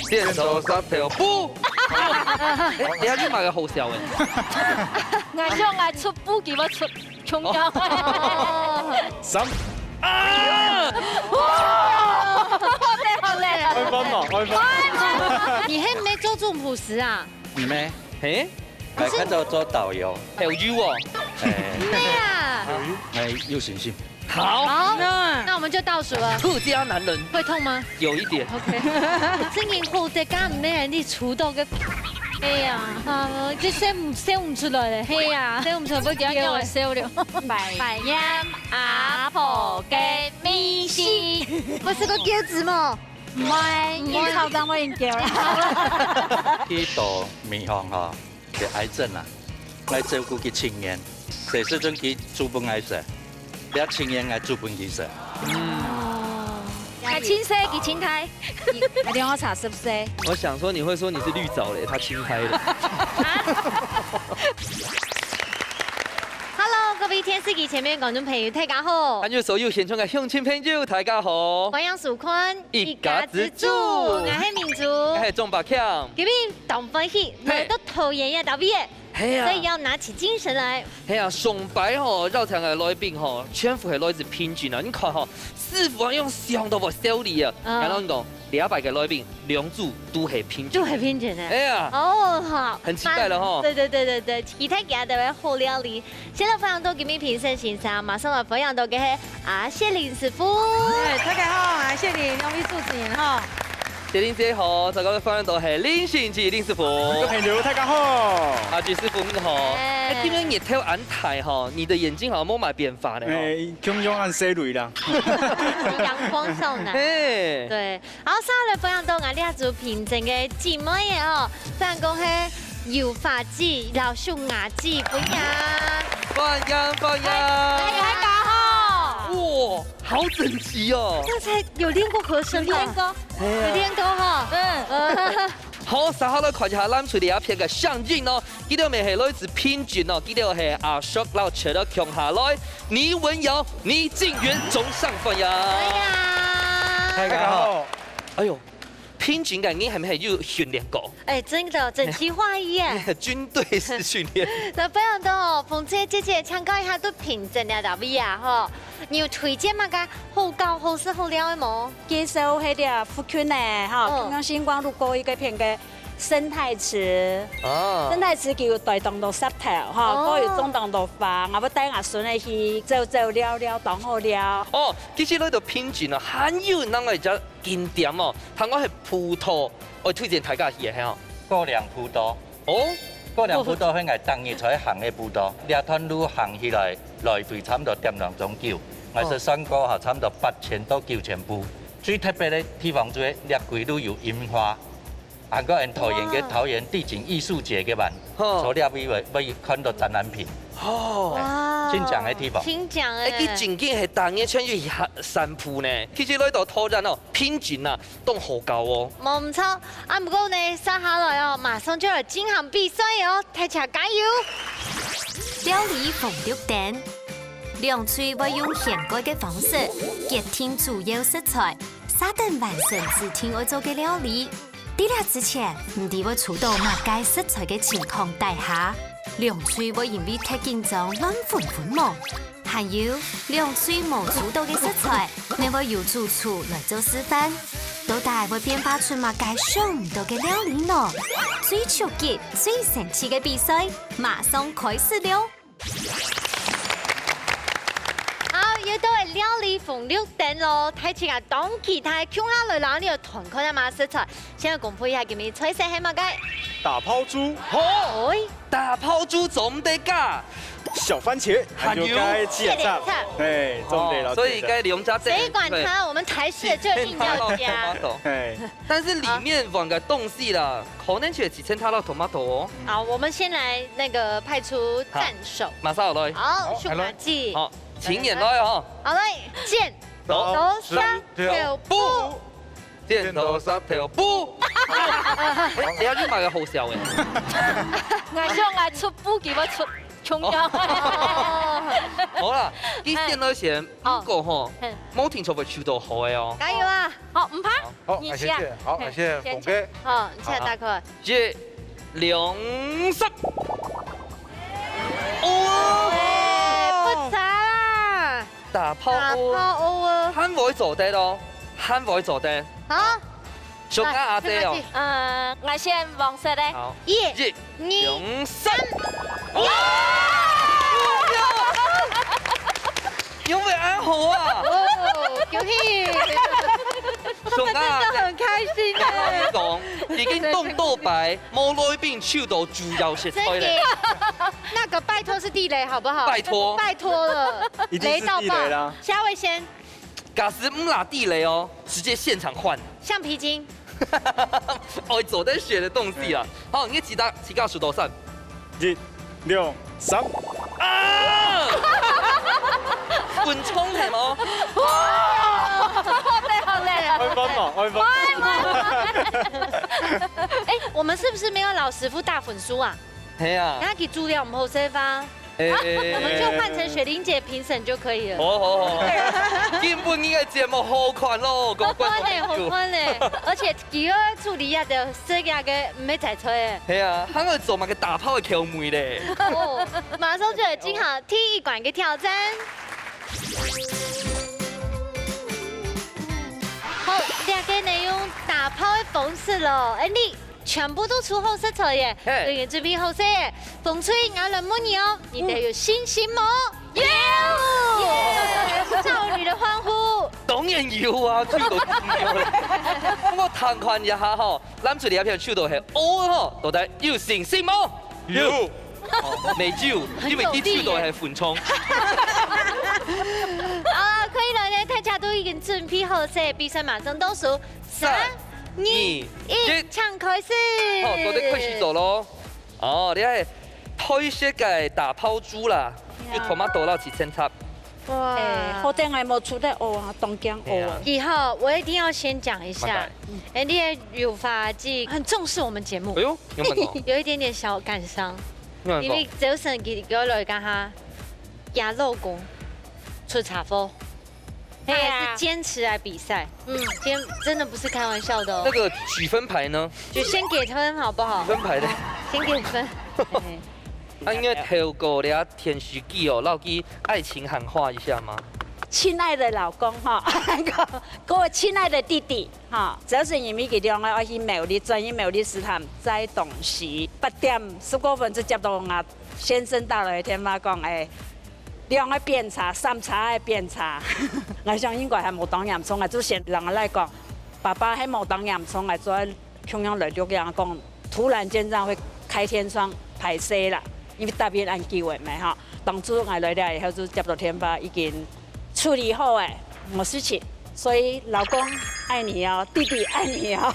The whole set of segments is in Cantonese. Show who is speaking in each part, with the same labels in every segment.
Speaker 1: 剪刀石頭布。你下你買個好笑嘅。
Speaker 2: 我想我出布叫我出衝交。
Speaker 3: 三。
Speaker 1: 啊！
Speaker 2: 好叻，
Speaker 3: 開分嘛，開分。
Speaker 2: 你係沒做做朴實啊？
Speaker 4: 唔咩？
Speaker 1: 誒，
Speaker 4: 係跟住做導遊。
Speaker 1: 還有 U 哦。
Speaker 2: 咩啊？
Speaker 4: 係要選先。
Speaker 1: 好，
Speaker 2: 好，那我們就倒數了。
Speaker 1: 客家男人
Speaker 2: 會痛嗎
Speaker 1: 有一點。
Speaker 2: ？OK。正經好隻家唔咩人哋出到嘅。哎呀，即寫唔出來咧。係啊，寫唔出來，不叫我寫了。百音阿婆嘅米線，不是個叫字麼？唔係，以後當我應叫啦。
Speaker 4: 去到面向嚇嘅癌症啊，來照顧佢青年，這時陣佢煮飯愛食，你青年愛煮飯佢食。
Speaker 2: 係青色嘅青苔，一定要查是不是？
Speaker 1: 我想說你會說你是綠藻嘞，他青苔的。
Speaker 2: Hello，各位電視機前面觀眾朋友，大家好。
Speaker 1: 跟住所有現場嘅鄉親朋友，大家好。
Speaker 2: 我係蘇坤，
Speaker 1: 一家之主，
Speaker 2: 我係民族，
Speaker 1: 我係鍾百強。
Speaker 2: 今日當歡喜，來到桃園嘅特別，所以要拿起精神來。
Speaker 1: 係啊，崇拜嗬，繞場嘅來賓嗬，全部係來自偏見啊！你看嗬，師傅用上到部手裏啊，然後你講200嘅來賓，兩組都係偏見，
Speaker 2: 都係偏見嘅。
Speaker 1: 哎呀，
Speaker 2: 哦，好，
Speaker 1: 很期待了嗬。
Speaker 2: 對，期待嘅係好料理。現在分享到今日評審欣賞，馬上來分享到嘅係阿謝林師傅。
Speaker 5: 大家好，阿謝林兩位主持人哈。
Speaker 1: 謝林姐好，再個分享到係林信吉林師傅。
Speaker 3: 各位朋友大家好。
Speaker 1: 阿朱師傅你好。哎，點樣熱跳眼睇哈？你的眼睛好像冇買變化的。
Speaker 3: 咁樣按細類啦。
Speaker 2: 陽光少男。對，好，稍後來分享到我哋一組評審嘅姊妹嘅哦，分享講係油髮劑、老樹牙劑，歡迎。
Speaker 1: 歡迎。
Speaker 2: 大家好。
Speaker 1: 哇，好整齊哦！
Speaker 2: 剛才有練過和聲吧？有練過哈。
Speaker 1: 好，稍後來看一下咱出嚟一片嘅相應咯。呢條咪係來自偏見咯，呢條係阿叔老扯到強下來，你文瑤，你進園總上分呀！
Speaker 2: 哎呀，
Speaker 3: 大家好。
Speaker 1: 哎呦，偏見嘅你係咪係要訓練過？
Speaker 2: 哎，真的整齊劃一耶！
Speaker 1: 軍隊式訓練。
Speaker 2: 那分享到鳳姐參加一下都評審嘅特別啊，嗬。你有推薦乜嘅好高好食好料嘅冇？
Speaker 5: 介紹迄條福圈咧，哈，剛剛星光路過一個片嘅生態池，生態池叫大檔到濕頭，哈，嗰有中檔到飯，我要帶阿孫嚟去走了，當好了。
Speaker 1: 哦，其實呢度偏見啊，很有人嚟只經典哦，睇我係葡萄，我推薦大家去嘅係哦。
Speaker 4: 高粱葡萄。
Speaker 1: 哦。
Speaker 4: 高粱葡萄係我當日在行嘅葡萄，兩段路行起來，來回差唔多1.2鐘久。我是算過嚇，差唔多8000到9000步。最特別嘅地方就係掠幾路有櫻花，韓國人桃園地景藝術節嘅辦，所以會看到展覽品。
Speaker 1: 哦，
Speaker 4: 先講嘅地方。
Speaker 2: 先講誒。
Speaker 1: 啲景點係當日穿越山鋪呢，其實呢度討論哦，偏見啊，都好高哦。
Speaker 2: 冇唔錯，啊不過呢，接下來哦，馬上就要進行比賽哦，大家加油！
Speaker 6: 料理鳳綠蛋，兩嘴會用現改嘅方式結添主要食材，沙等完成自天愛做嘅料理。喺呢之前，唔知會觸到乜嘢食材嘅情況底下，兩嘴會因為太緊張亂混忙。還有兩嘴冇觸到嘅食材，你會由主廚來做示範，到底會變化出乜嘢想唔到嘅料理呢？最刺激、最神奇嘅比賽，馬上開始了！
Speaker 2: 好，又到係料理鳳綠蛋咯，睇住啊，當其他鄉下來攞呢個團購嘅馬食材，先嚟公佈一下叫咩菜式係乜嘅？
Speaker 3: 打拋豬。
Speaker 1: 好，打拋豬總得㗎。
Speaker 3: 小番茄，還有該芥菜，哎，總得了。
Speaker 1: 所以該兩家。
Speaker 2: 誰管它？我們台式就硬要加。
Speaker 1: 哎，但是裡面放個東西啦，可能卻只剩它的 tomato 哦。
Speaker 2: 好，我們先來那個派出戰手。
Speaker 1: 馬上來。
Speaker 2: 好，數碼機。
Speaker 1: 好，請演來哦。
Speaker 2: 好來，剪刀石頭布。
Speaker 1: 剪刀石頭布。你下你買個好笑嘅。
Speaker 2: 我想我出布叫我出。重要。
Speaker 1: 好啦，你先到先，不过吼，冇听错会手到好的哦。
Speaker 2: 加油啊！好，唔怕。
Speaker 7: 好，谢谢，好，感谢冯哥。
Speaker 2: 好，你现在大哥。
Speaker 1: 一、两、三。哦，
Speaker 2: 不差啦。
Speaker 1: 打泡
Speaker 2: 打
Speaker 1: 哦，
Speaker 2: 泡欧啊。
Speaker 1: 喊會做得咯，喊會做得。
Speaker 2: 好。
Speaker 1: 小家阿姐哦。
Speaker 5: 我先黃色的。
Speaker 1: 好。
Speaker 2: 一、
Speaker 1: 一、兩、三。哇！有沒有安好啊？
Speaker 2: 哦，恭喜！
Speaker 1: 小家阿姐。
Speaker 2: 很開心
Speaker 1: 我講已經凍到白，冇內邊手到主要食菜咧。
Speaker 2: 那個拜託是地雷好不好？
Speaker 1: 拜託
Speaker 2: 拜託了，
Speaker 3: 一定是地雷啦。
Speaker 2: 夏威先，
Speaker 1: 假使唔拿地雷哦，直接現場換。
Speaker 2: 橡皮筋。
Speaker 1: 我走在學的東西啊。好，你幾個數到3？
Speaker 3: 一、兩、三。
Speaker 1: 啊！滾衝係冇？
Speaker 2: 好累啊！
Speaker 3: 開分嘛，開分。
Speaker 2: 哎，我們是不是沒有老師傅大粉書啊？
Speaker 1: 係啊。
Speaker 2: 然後給豬料我們後生方，我們就換成雪玲姐評審就可以了。
Speaker 1: 好。根本呢個節目好看咯，
Speaker 2: 好看嘞，好看嘞！而且幾個助理啊，就這個嘅唔係在吹誒。
Speaker 1: 係啊，喺我做埋個打炮嘅條妹咧。
Speaker 2: 哦，馬上就有金好踢一館嘅挑戰。好，兩個內容打炮嘅方式咯，哎你全部都出好色彩耶，對眼這邊好色耶，風吹我冷摸你哦，你得有信心哦，耶！少女的歡呼。
Speaker 1: 當然要啊，手到要咧。我探看一下吼，攬住你一片手到係 O 吼，到底要信心冇？
Speaker 3: 有。
Speaker 1: 未有，因為啲手到係緩衝。
Speaker 2: 啊，可以了，大家都已經準備好色，比賽馬上倒數3、2、1，唱開始。
Speaker 1: 好，到底開始做咯。哦，你係推色嘅打拋豬啦，要同埋倒到幾千插。
Speaker 2: 哇，
Speaker 5: 好等下冇出得學啊，東江學啊。
Speaker 2: 以後我一定要先講一下，你的乳髮季很重視我們節目。
Speaker 1: 哎呦，有冇講？
Speaker 2: 有一點點小感傷，因為早晨佢來跟他壓老公出茶貨，他還是堅持來比賽。今天真的不是開玩笑的哦。
Speaker 1: 那個舉分牌呢？
Speaker 2: 就先給分好不好？
Speaker 1: 舉分牌的，
Speaker 2: 先給分。
Speaker 1: 啊，因為透過你電視機哦，撈起愛情喊話一下嗎？
Speaker 5: 親愛的老公哈，各位親愛的弟弟哈，早晨因為佢哋我去苗栗專業苗栗食堂在東市8點15分就接到我先生到來天媽講誒，兩個變茶三茶嘅變茶，我想應該係冇當洋葱嘅，之前人來講，爸爸係冇當洋葱嘅，所以中央來就講講，突然間這樣會開天窗排泄啦。因為特別按機會嘛哈，當初我來了以後就接到天爸已經處理好誒，冇事情，所以老公愛你哦，弟弟愛你哦，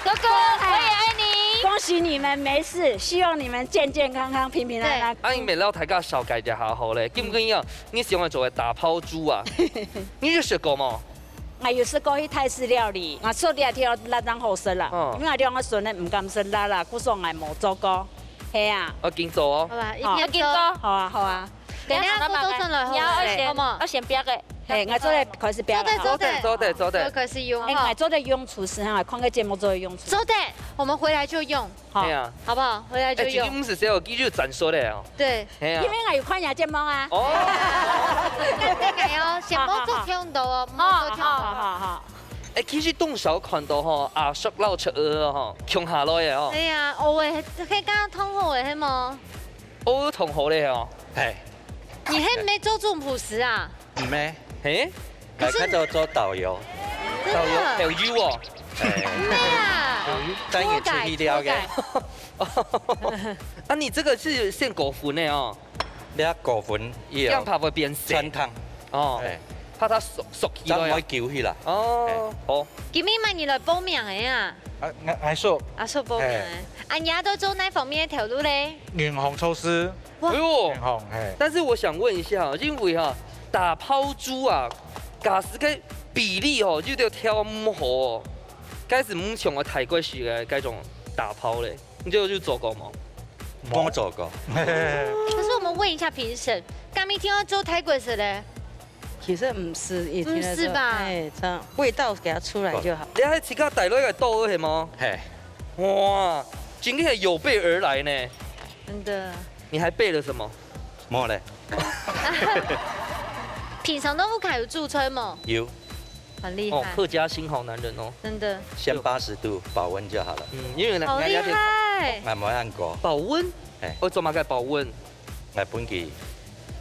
Speaker 5: 哥哥我也愛你，恭喜你們沒事，希望你們健健康康、平平安安。
Speaker 1: 啊，因為撈大家少解一下好咧，基本上你喜歡做嘅打拋豬啊，你有學過嗎？
Speaker 5: 我有試過去泰式料理，我做啲條辣當好食啦，因為我兩個孫咧唔敢食辣啦，故所我冇做過。係啊，
Speaker 1: 我見做哦。
Speaker 2: 好吧，一邊做。
Speaker 5: 好啊，好啊。
Speaker 2: 等下都上來好，好冇？
Speaker 5: 我先別嘅，係我做咧開始別嘅。
Speaker 1: 做得。
Speaker 2: 開始用。
Speaker 5: 我做咧用廚師，我看個節目做用廚。
Speaker 2: 做的，我們回來就用。
Speaker 1: 係啊，
Speaker 2: 好不好？回來就用。
Speaker 1: 唔是寫我記住展說咧哦。
Speaker 2: 對。
Speaker 1: 係啊。
Speaker 5: 因為我有看人節目啊。
Speaker 1: 哦。
Speaker 2: 係哦，先冇做聽到哦，冇做聽到。
Speaker 5: 好。
Speaker 1: 誒，其實當時我看到吼，阿叔撈出鵝吼，窮下來嘅哦。
Speaker 2: 係啊，我誒，可以剛剛通好嘅係冇？
Speaker 1: 我同好咧哦。
Speaker 4: 係。
Speaker 2: 你係沒做中普食啊？
Speaker 4: 唔咩？
Speaker 1: 誒？
Speaker 4: 佢喺度做導遊。
Speaker 1: 導遊哦。
Speaker 2: 咩啊？
Speaker 4: 專業處理了嘅。
Speaker 1: 啊，你這個是現果粉的哦。
Speaker 4: 你一個粉
Speaker 1: 這樣怕會變色。
Speaker 4: 穿燙。
Speaker 1: 哦。怕它熟起來。
Speaker 4: 就唔可以攪起啦。
Speaker 1: 哦。好。
Speaker 2: 今日問你來報名嘅啊？
Speaker 7: 阿叔。
Speaker 2: 阿叔報名嘅。阿爺都做哪方面嘅條路咧？
Speaker 7: 遠航措施。
Speaker 1: 哎呦。
Speaker 7: 遠航係。
Speaker 1: 但是我想問一下，因為哈打拋豬啊，假使個比例哦，就要挑唔好哦。假使唔像我泰國式嘅嗰種打拋咧，你就做過冇？
Speaker 4: 冇做過。
Speaker 2: 可是我们问一下评审，刚没听到周泰国是嘞？
Speaker 5: 其实不是，也听得
Speaker 2: 不是吧
Speaker 5: 哎，这样味道给它出来就好。
Speaker 1: 你还吃个带落个豆是吗？
Speaker 4: 嘿，
Speaker 1: 哇，今天有备而来呢。
Speaker 2: 真的。
Speaker 1: 你还备了什么？
Speaker 4: 冇咧，
Speaker 2: 品尝豆腐卡有驻村吗？
Speaker 4: 有
Speaker 2: 很厉
Speaker 1: 哦，
Speaker 2: 害，
Speaker 1: 客家新好男人哦。
Speaker 2: 真的
Speaker 4: 先80度保温就好了，
Speaker 1: 因为
Speaker 2: 好厉害。
Speaker 4: 我冇按過，
Speaker 1: 保温。
Speaker 4: 哎
Speaker 1: 我做嘛该保温？
Speaker 4: 我本期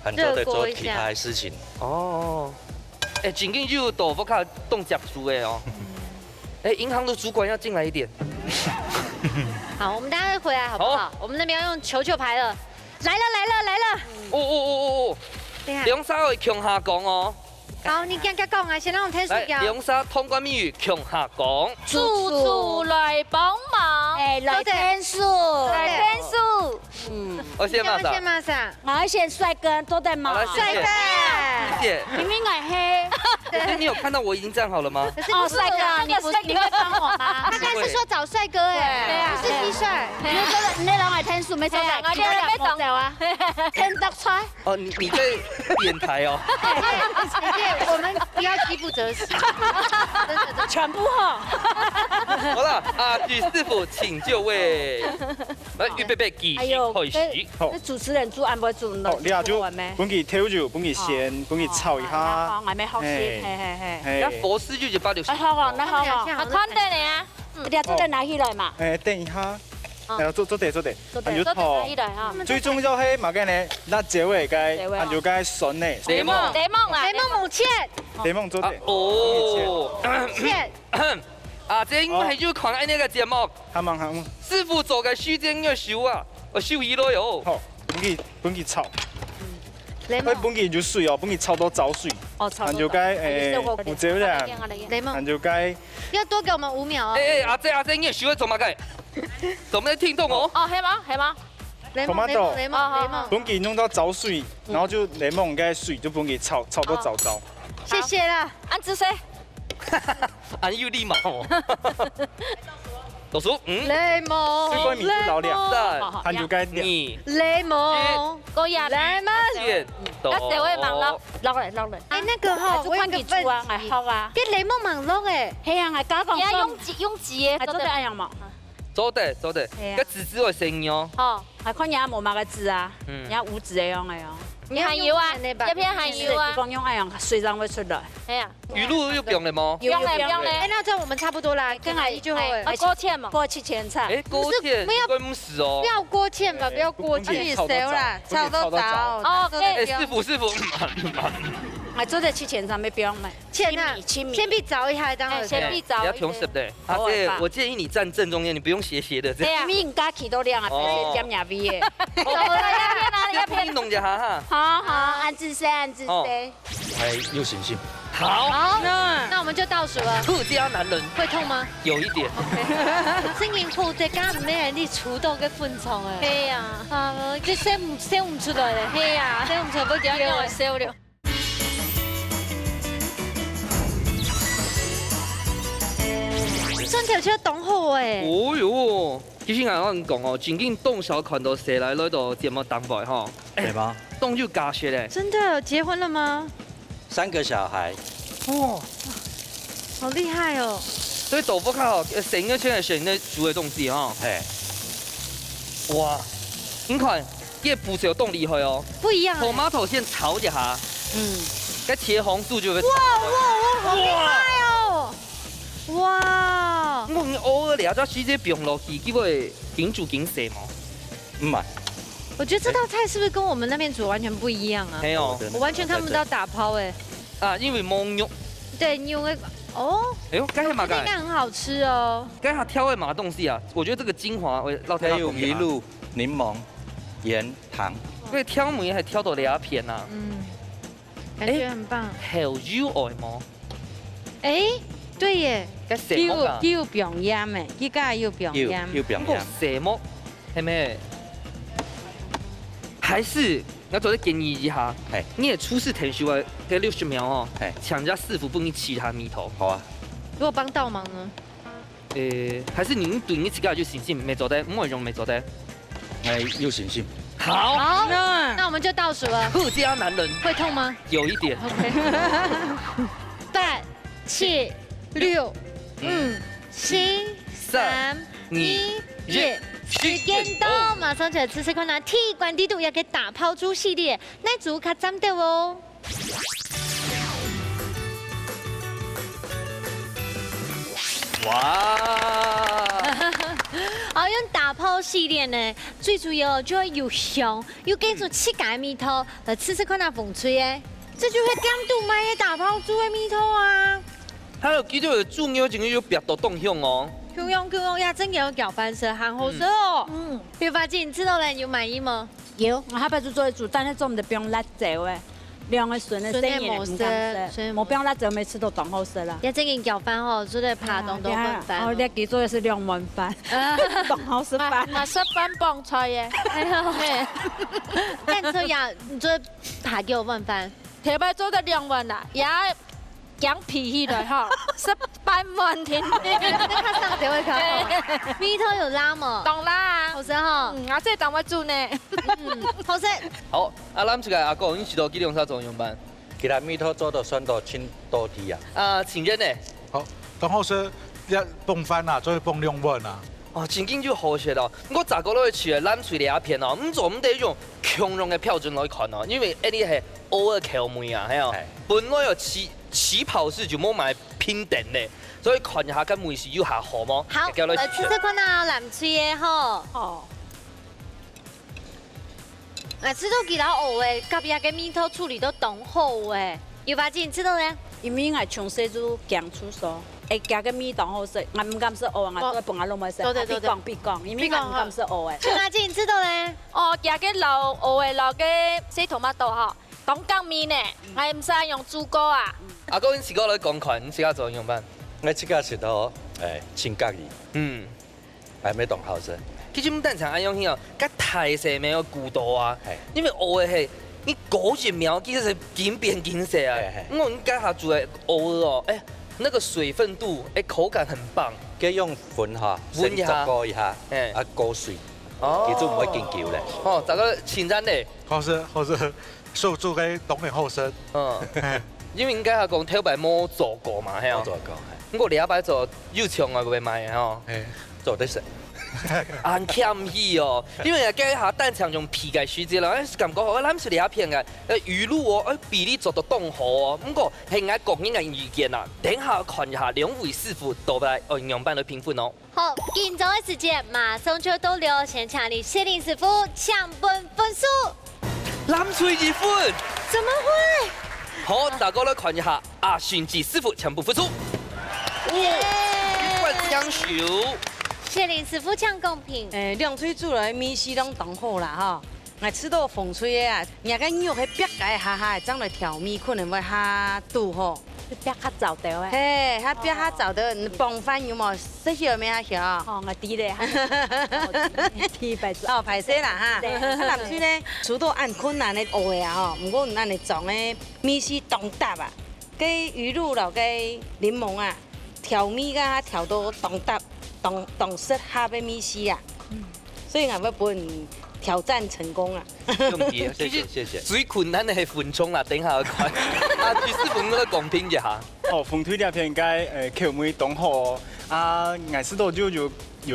Speaker 4: 很多在做其他的事情。
Speaker 1: 哦。哎，紧紧就豆腐卡冻结住哎哦。哎，银行的主管要进来一点。
Speaker 2: 好，我们大家回来好不好？我们那边要用球球牌了，来了！
Speaker 1: 哦，
Speaker 2: 厉害。
Speaker 1: 梁沙会强下讲哦。
Speaker 2: 好，你刚刚讲啊，先让我听
Speaker 1: 来，
Speaker 2: 水
Speaker 1: 梁沙通关密语强下讲。
Speaker 2: 处来帮忙，
Speaker 5: 哎，来天数，
Speaker 2: 数。
Speaker 1: 我先马上。
Speaker 2: 先马上，
Speaker 5: 马线帅哥都在忙。
Speaker 1: 好来，
Speaker 2: 帅哥。
Speaker 1: 谢谢。
Speaker 5: 明明矮黑。
Speaker 1: 可是你有看到我已经站好了吗？
Speaker 2: 可是
Speaker 5: 哦，帅哥，你会帮我吗？
Speaker 2: 他刚才是说找帅哥哎，
Speaker 5: 对啊
Speaker 2: 不是蟋蟀。
Speaker 5: 你觉得你人爱天数没错的，
Speaker 2: 我这边没懂
Speaker 5: 啊，天得出来。
Speaker 1: 哦，你在点台哦。
Speaker 2: 姐，我们不要饥不择食，真的。
Speaker 5: 全部哈。
Speaker 1: 好了，啊，许师傅请就位。来，预备，继续开始。
Speaker 3: 好
Speaker 5: 那主持人煮安不煮呢？
Speaker 3: 好，你下就
Speaker 5: 咩？
Speaker 3: 本期挑住，本期先，本期炒一下。
Speaker 5: 我咪好先，嘿。
Speaker 1: 那佛师就把六十。
Speaker 5: 好啊，那好啊，
Speaker 2: 我看到你啊，
Speaker 5: 你要做得拿起来嘛？
Speaker 3: 等一下，做地，
Speaker 5: 做得
Speaker 3: 按住頭
Speaker 5: 拿起。来哈。
Speaker 3: 最重要係嘛嘅呢？那結尾該按住該順呢。
Speaker 1: 雷夢，
Speaker 2: 雷夢母切，
Speaker 3: 雷夢做地。
Speaker 1: 哦。
Speaker 2: 切。
Speaker 1: 啊，這應該係要看那個節目。
Speaker 3: 啱啱。
Speaker 1: 師傅做嘅須正要修啊，我修一咯喲。
Speaker 3: 好，本期炒。
Speaker 2: 雷夢，
Speaker 3: 本期就水哦，本期炒到走水。
Speaker 5: 哦，炒
Speaker 3: 按住該有這樣，
Speaker 2: 雷夢，
Speaker 3: 按住該。
Speaker 2: 要多給我們5秒哦。
Speaker 1: 哎，阿姐，你修做乜嘅？做咩聽懂哦？
Speaker 2: 哦，係嗎？雷夢，
Speaker 3: 本期弄到走水，然後就雷夢嘅水就本期炒到走。
Speaker 2: 謝謝啦，安子誰？
Speaker 1: 俺有禮貌哦。倒數5、
Speaker 2: 雷夢，
Speaker 3: 最關名就老兩，
Speaker 1: 3、
Speaker 3: 按住該兩。
Speaker 1: 2、
Speaker 2: 雷夢，高雅，雷夢。
Speaker 1: 見到。
Speaker 2: 社會網絡。
Speaker 5: 落嚟。
Speaker 2: 哎，那個哈，
Speaker 5: 做關鍵煮啊，係好啊。
Speaker 2: 跟雷夢網絡誒，
Speaker 5: 係啊，係加講。
Speaker 2: 你要用字嘅，
Speaker 5: 係做得一樣嘛？
Speaker 1: 做得。個字只會聲音哦。
Speaker 2: 哦，
Speaker 5: 係看人冇嘛個字啊，人家無字嘅樣嘅樣。
Speaker 2: 你含油啊，一片含油啊。
Speaker 5: 講用一樣，水上會出來。
Speaker 2: 哎呀，
Speaker 1: 語錄又變了嗎？
Speaker 2: 不用嘞。哎，那這樣我們差不多啦，跟阿姨就好誒。鍋芡嘛，
Speaker 5: 過去前菜。
Speaker 1: 哎，勾芡應該不是哦
Speaker 2: 不。要鍋芡吧，不要鍋芡。
Speaker 3: 炒到早。
Speaker 2: 哦，
Speaker 1: 哎，師傅。
Speaker 5: 係做得去前菜沒不用咩？
Speaker 2: 芡啊，先必找一下，當然先必找。
Speaker 1: 比較重實的。阿姐，我建議你站正中間，你不用斜斜的這樣。
Speaker 5: 對啊，面加起都亮啊，別是點牙味嘅。
Speaker 1: 要幫你弄一下哈。
Speaker 5: 好，安子生。
Speaker 4: 還有信心。
Speaker 1: 好，
Speaker 2: 好，那我們就倒數了。
Speaker 1: 客家男人
Speaker 2: 會痛嗎？
Speaker 1: 有一點。
Speaker 2: 聲音鋪在家唔咩啲儲到嘅糞蟲誒。係啊，佢寫唔出來咧。係啊，寫唔出來，不點樣我寫了。雙條車擋好誒。
Speaker 1: 哦喲，其實我講哦，最近棟小款到誰來來到節目當白哈？
Speaker 4: 對嗎？
Speaker 1: 棟就加血嘞。
Speaker 2: 真的結婚了嗎
Speaker 4: 3個小孩，
Speaker 1: 哇，
Speaker 2: 好厲害哦！
Speaker 1: 所以豆腐卡好，成個圈係選咧煮嘅東西哈。
Speaker 4: 嘿，
Speaker 1: 哇，你看，這個步驟動厲害哦。
Speaker 2: 不一樣。
Speaker 1: tomato 先炒一下，該切紅素就會。
Speaker 2: 哇，好厲害哦！哇！
Speaker 1: 我偶爾嚟下水這冰落去，結果緊煮緊食嘛。
Speaker 4: 唔係，
Speaker 2: 我覺得這道菜是不是跟我們那邊煮完全不一樣啊？
Speaker 1: 沒有
Speaker 2: 我完全看不到打拋哎。
Speaker 1: 啊，因為冇肉。
Speaker 2: 對，你用個哦。
Speaker 1: 哎呦，該係嘛？
Speaker 2: 應該很好吃哦。
Speaker 1: 該它挑的嘛東西啊？我覺得這個精華，我老太
Speaker 4: 還有魚露、檸檬、鹽、糖。
Speaker 1: 因為挑梅係挑到2片啊。
Speaker 2: 感覺很棒。
Speaker 1: 後腰外麼？
Speaker 2: 哎，對耶。
Speaker 1: 該蛇麼啊？
Speaker 5: 要表演咩？依家要表演。
Speaker 4: 要表演。
Speaker 1: 蛇麼？係咩？還是我做啲建議一下，你也出示停數啊，嘅60秒哦，請人家師傅幫你起他米頭。
Speaker 4: 好啊。
Speaker 2: 如果幫倒忙呢？
Speaker 1: 還是你對你自己就信心沒做得，唔會用沒做得。
Speaker 4: 我
Speaker 3: 哎，有信心。
Speaker 2: 好，那我们就倒数了。
Speaker 1: 客家男人
Speaker 2: 会痛吗
Speaker 1: 有一点。
Speaker 2: ？OK。8、7、6、5、4、3、2、1。 时间到，马上就来吃吃看啦！踢馆地图要给打抛猪系列，那组卡站到哦。
Speaker 1: 哇！
Speaker 2: 好，用打抛系列呢，最主要就要有香，又跟住七个米头来吃吃看那风吹诶，这就是甘度买的打抛猪的米头啊。
Speaker 1: 它有记到主要就是有别的动向哦。
Speaker 2: Q 用呀，真有搅拌色，很好吃哦。刘发姐，你知道了，你有满意吗？
Speaker 5: 有，我下摆就做一煮，但是做唔得不用辣椒诶，凉的笋的生意唔敢食，冇不用辣椒，每次都当好食啦。
Speaker 2: 要真给搅拌哦，做的扒东东焖饭。
Speaker 5: 哦，你做的是凉焖饭，当好食饭。
Speaker 8: 那是饭帮菜耶。
Speaker 2: 哎呦，但这样你做扒给我焖饭，
Speaker 8: 特别做的凉焖啦，也讲脾气来哈，是半碗甜的。
Speaker 2: 他上谁会烤？米头有辣吗？
Speaker 8: 懂啦，
Speaker 2: 好吃哈。
Speaker 8: 啊，这当我煮呢。
Speaker 2: 好吃。
Speaker 1: 好，咱这个阿公，你是到几点啥作用班？
Speaker 4: 其他米头做到酸到清多啲啊。
Speaker 1: 情人呢？
Speaker 7: 好，当好说要蹦翻啊，做蹦两碗啊。
Speaker 1: 哦，真紧就好食咯。我咋个都去咱嘴里阿片哦，唔做唔得用强融的标准来看哦，因为呢啲系偶尔口味啊，系哦。本来有起跑式就冇买拼等的，所以看一下跟梅是有下好冇？
Speaker 2: 好，来吃吃看啊，南吹的吼。哦。啊，吃到其他蚵诶，隔壁嘅米头处理都当好诶。有发姐，你知道咧？
Speaker 5: 因为我从细就讲出手，会夹个米当好食，我唔敢食蚵，我做饭我拢袂食。必讲，因为我唔敢食蚵诶。
Speaker 2: 有发姐，你知道咧？
Speaker 8: 哦，夹个老蚵诶，老个洗头马豆哈。 当江面呢，我唔使用猪骨啊。
Speaker 1: 阿哥，你自己来讲看，你自己做用班？
Speaker 4: 我自己是到清隔离，还没当好食。
Speaker 1: 其实唔单常安样哦，甲太细没有骨头啊，因为蚵的系你果一苗其实是紧变紧细啊。我们家下煮的蚵哦，那个水分度，口感很棒。
Speaker 4: 佢用粉哈，先炸過一下，過水，其實唔會見橋咧。
Speaker 1: 哦，咋个清淡咧？
Speaker 7: 好食，好食。 做做嘅當然好食，
Speaker 1: 因為應該係講頭擺冇做過嘛，係啊。冇做過，係。咁我禮拜做要長啊，佢賣哦。做得食。很欠意哦，因為家下單場用皮嘅書之啦，感覺我諗住你一片嘅，魚露哦，比例做到當好哦。不過係我個人嘅意見啊，等下看一下兩位師傅到來營養班的評分哦。
Speaker 2: 好，緊張嘅時間馬上就到了，先請你謝林師傅搶本分數。
Speaker 1: 南吹2分，
Speaker 2: 怎麼會？
Speaker 1: 好，大家來看一下阿迅吉師傅搶本分數，一冠相守。
Speaker 2: 謝林師傅搶公平。
Speaker 9: 涼水煮來米絲攏當好啦哈，我吃到風吹的啊，人家肉迄白個下下，將來調米可能會較拄好。
Speaker 5: 比較早到誒，
Speaker 9: 嘿，它比較早的，飯飯有冇？這些有沒有曉？
Speaker 5: 哦，我知咧，知白咗。
Speaker 9: 哦，歹勢啦哈。啊，南水咧，煮到按困難的學的啊吼，不過咱會裝的米絲當搭啊，跟魚露落個檸檬啊，調米甲調到當搭當適合的米絲啊，所以我要本。 挑戰成功啊！
Speaker 1: 謝謝。最困難的係分鐘啦，等下看。啊，徐師傅，我來公平一下。
Speaker 3: 哦，風推兩片應該口味當好哦。啊，我知道就有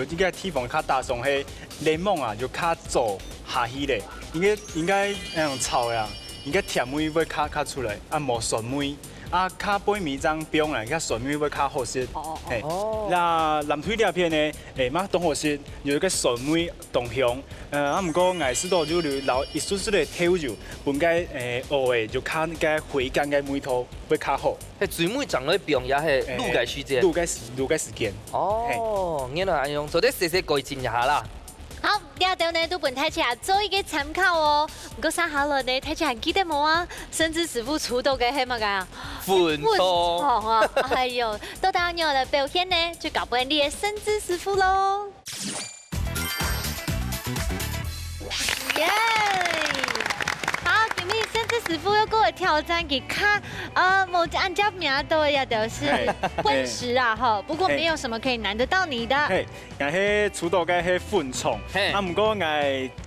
Speaker 3: 這個地方較大眾係檸檬啊，就較早下去咧。應該那種炒呀，應該甜味會較出來，啊無酸味。 啊，較背面張冰啦，較酸味會較好食。哦。那南推兩片呢？嘛當好食，有一個酸味當香。啊，唔過我知道就留一絲絲的調酒，本該學就較個回甘個味道會較好。
Speaker 1: 係最尾長喺冰也係滷嘅時間。
Speaker 3: 滷嘅時間。
Speaker 1: 哦，原來係用，所以細細改進一下啦。
Speaker 2: 好，呢度呢都本睇下做一個參考哦。唔過生下來呢睇下記得冇啊？甚至師傅出道嘅係乜㗎？
Speaker 1: 分錯
Speaker 2: 啊！哎呦，到到我的表現呢，就搞不掂你嘅甚至師傅咯。耶！好，今日甚至師傅要過來挑戰給卡冇按照名都要的是混食啊哈，不過沒有什麼可以難得到你的。
Speaker 3: 係，我係出道嘅係粉蟲，啊唔過我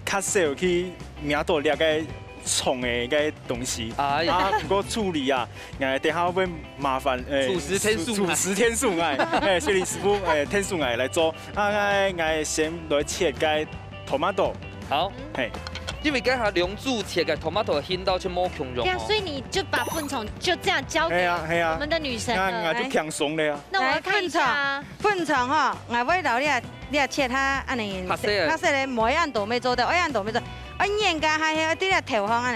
Speaker 3: 较少去名度了解创的个东西。
Speaker 1: 哎呀，
Speaker 3: 啊，不过处理啊，等下会麻烦
Speaker 1: 主食天数
Speaker 3: 主食天数所以师傅天数来做。啊，先来切个 tomato。
Speaker 1: 好，
Speaker 3: 嘿。
Speaker 1: 因为刚才梁主切个 tomato 熏到去摸恐龙
Speaker 2: 对啊，所以你就把粪虫就这样交给我们的女神了。
Speaker 3: 就强松的啊。
Speaker 2: 那我要看一下
Speaker 9: 粪虫吼，我尾老你切它安尼，它说咧每样都没做到，一样都没做，我研究下迄啲咧调方安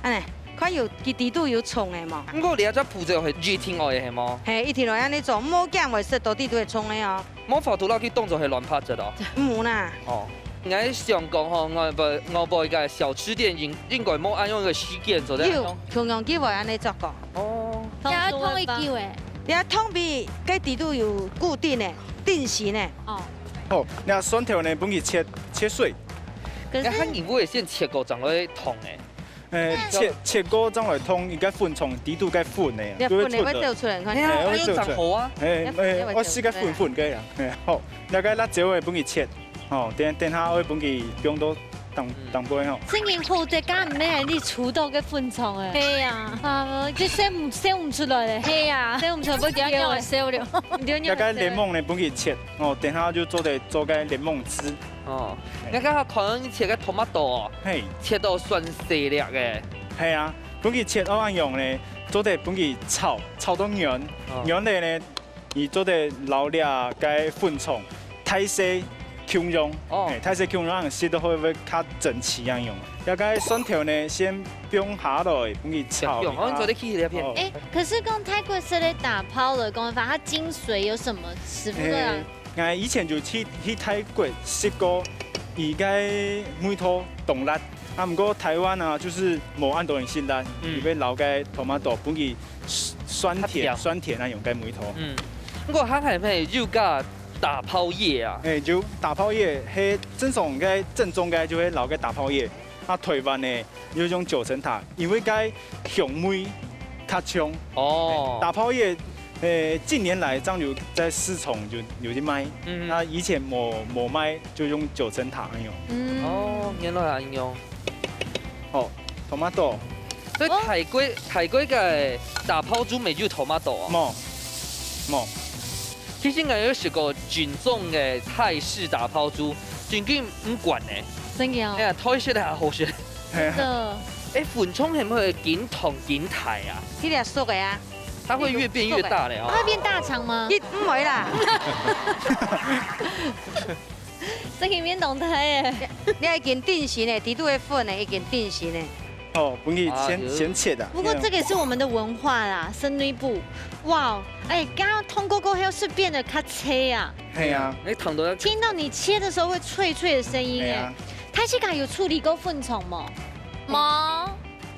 Speaker 9: 尼，看有佢地度有虫的嘛。
Speaker 1: 不过你阿只步骤係熱天外嘅係麼？
Speaker 9: 係一天來安尼做，唔好驚為食到地都會蟲的哦。
Speaker 1: 冇法度啦，佢動作係亂拍咗咯。
Speaker 9: 唔啦。
Speaker 1: 哦。我想講吼，我部個小吃店應該冇按用一個時間做得。
Speaker 9: 有，同樣機會安尼做過。
Speaker 1: 哦。
Speaker 2: 有一通一叫誒，
Speaker 9: 有通比cái地度有固定的、定型的。
Speaker 2: 哦。
Speaker 3: 哦，那蒜頭呢，幫佢切碎。
Speaker 2: 可是
Speaker 1: 你會先切過長來燙誒。
Speaker 3: 切過長來燙，而家粉從地度嘅粉呢，
Speaker 9: 你粉你會掉出來，看。
Speaker 1: 會長好啊。
Speaker 3: 我試個粉嘅啦。好，那個辣椒會幫佢切。哦，等下我幫佢放到當杯吼。
Speaker 2: 聲音好隻間唔咩係啲儲到嘅昆蟲誒。係啊，啊，即寫唔出來咧。係啊，寫唔出來，不點樣寫了？
Speaker 3: 那個檸檬呢，幫佢切。哦，等下就做個檸檬汁。
Speaker 1: 哦，我剛才看你切個 tomato， 切到酸細粒嘅。
Speaker 3: 係啊，幫佢切好用呢，做個幫佢炒到軟，軟嚟呢，而做個老粒嘅粉蟲，太細。強用，太細強用，食到會唔會較整齊樣用？要個蒜頭呢，先放下來，幫佢炒。
Speaker 1: 我做啲起嚟片。
Speaker 2: 哎，可是講泰國式的打拋的功法，它精髓有什麼？師傅啊？
Speaker 3: 我以前就去泰國食過，而家每套凍辣，啊，不過台灣啊，就是冇按到人食辣，因為老個 tomato 幫佢酸甜啊，用個每套。
Speaker 1: 不過佢係咪要加？打拋葉啊！
Speaker 3: 就打拋葉，係正宗嘅正宗嘅就係老嘅打拋葉。啊，台灣呢有種九層塔，因為個香味較強。哦。打拋葉，近年來這樣就在市場就有啲賣。那以前冇賣，就用九層塔用。
Speaker 1: 哦，原來係用。
Speaker 3: 哦 ，tomato。
Speaker 1: 所以泰國嘅打拋豬咪就 tomato 啊？冇。其實我有食過正宗嘅泰式打拋豬，真嘅唔慣呢。
Speaker 2: 真嘅啊！
Speaker 1: 哎呀，泰式係好食。
Speaker 2: 真的。
Speaker 1: 哎，粉蔥係唔會緊筒緊台啊？
Speaker 9: 呢啲係熟嘅啊。
Speaker 1: 它會越變越大咧。
Speaker 2: 它會變大腸嗎？
Speaker 9: 唔會啦。
Speaker 2: 這個變動態誒。
Speaker 9: 你係件定型嘅，地度嘅粉嘅，一件定型嘅。
Speaker 3: 哦，幫你先切的。
Speaker 2: 不過這個也是我們的文化啦，生女部。哇，哎，剛剛通過後是變得較脆啊。
Speaker 3: 係啊，
Speaker 1: 你燙到
Speaker 2: 聽到你切的時候會脆脆的聲音誒。泰式家有處理過粉蟲冇？冇，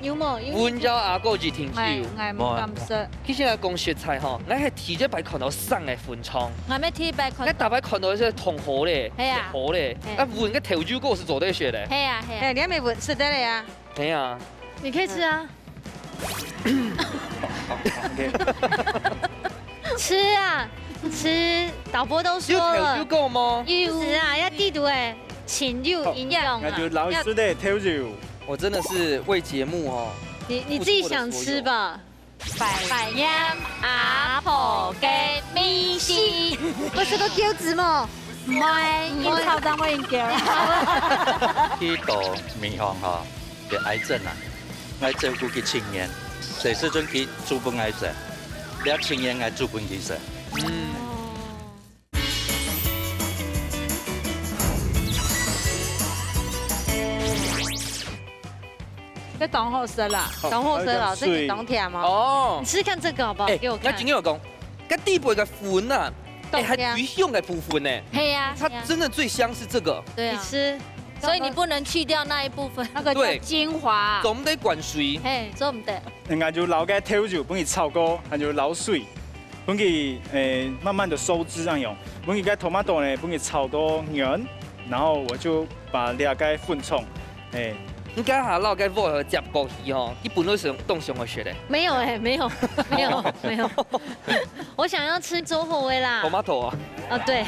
Speaker 2: 有冇？
Speaker 1: 溫州阿哥熱天椒。
Speaker 2: 係冇咁識。
Speaker 1: 其實我講食材吼，我係提咗擺看到生嘅粉蟲。
Speaker 2: 我咩提擺看？
Speaker 1: 我大擺看到是同河咧，河咧，啊聞個頭椒膏是做得學的。
Speaker 2: 係啊係啊。
Speaker 9: 你還沒聞食得嘞啊？
Speaker 1: 係啊。
Speaker 2: 你可以吃啊。吃啊，吃！導播都說了。
Speaker 1: 有夠嗎？
Speaker 2: 有啊，要地圖誒，請入營養啊。
Speaker 3: 那就老師的頭椒。
Speaker 1: 我真的是為節目哦。
Speaker 2: 你自己想吃吧。
Speaker 8: 百音阿婆嘅米線，
Speaker 2: 我是個餃子嘛。
Speaker 8: 唔係，要炒蛋我應叫。
Speaker 4: 去到面向吼，嘅癌症啊，愛照顧佢青年，這時陣佢煮飯愛食，了青年愛煮飯佢食。
Speaker 9: 這當好食啦，當好食啦，這是當甜嘛。
Speaker 1: 哦，
Speaker 2: 你試試看這個好不好？給我看。
Speaker 1: 我今日講，個地部嘅粉啊，係魚香嘅部分呢。
Speaker 2: 係啊，
Speaker 1: 它真的最香是這個。
Speaker 2: 對啊。你吃。
Speaker 8: 所以你不能去掉那一部分，那個叫精華。
Speaker 1: 總得灌水。
Speaker 2: 嘿，做唔得。
Speaker 3: 人家就撈個頭椒，幫佢炒過，然後就撈水，幫佢慢慢的收汁這樣用。幫佢個 tomato 呢，幫佢炒到軟，然後我就把兩個粉蟲，
Speaker 1: 你家下撈個鍋和夾過去吼，你本來是動上去學的。
Speaker 2: 沒有哎，沒有，沒有，沒有。我想要吃周口味啦。
Speaker 1: tomato 啊。
Speaker 2: 啊對。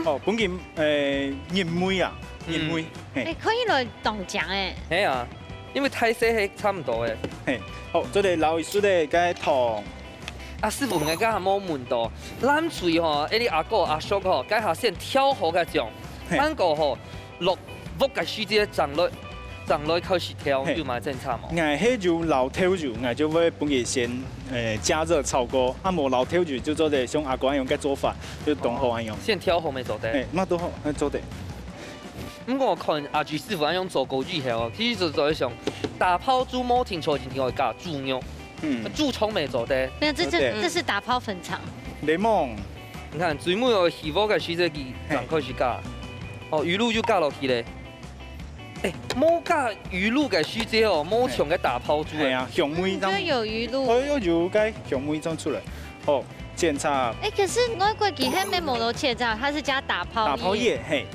Speaker 3: 哦，本件鹽梅啊，烟灰，嘿，
Speaker 2: 可以来冻酱诶。
Speaker 1: 系啊，因为泰式系差唔多嘅。
Speaker 3: 嘿，好，这个老一叔的该糖，
Speaker 1: 啊，師傅，我家下冇問到，咱厝吼，一啲阿哥阿叔吼，家下先挑好嘅種，咱個吼落屋嘅書啲長落開始挑，就蠻正常嘛。
Speaker 3: 俺迄就老挑就，俺就會本給先加熱炒鍋，啊無老挑就做的像阿哥用嘅做法，就凍好安用。
Speaker 1: 先挑好未做得？
Speaker 3: 誒，乜都好，做得。
Speaker 1: 咁我看阿朱師傅安樣做高豬後，其實就做一種打拋豬毛停球今天會加豬肉，豬葱未做得。
Speaker 2: 沒有，這是打拋粉腸。
Speaker 3: 檸檬，
Speaker 1: 你看最尾有起鍋嘅水隻機，趕快去加。哦，魚露就加落去咧。誒，冇加魚露嘅水隻哦，冇像嘅打拋豬。
Speaker 3: 係啊，香味
Speaker 2: 就有魚露。
Speaker 3: 我有該香味裝出來。哦，檢查。
Speaker 2: 可是我過幾天沒冇到切炸，它是加打拋。
Speaker 3: 打拋葉，嘿。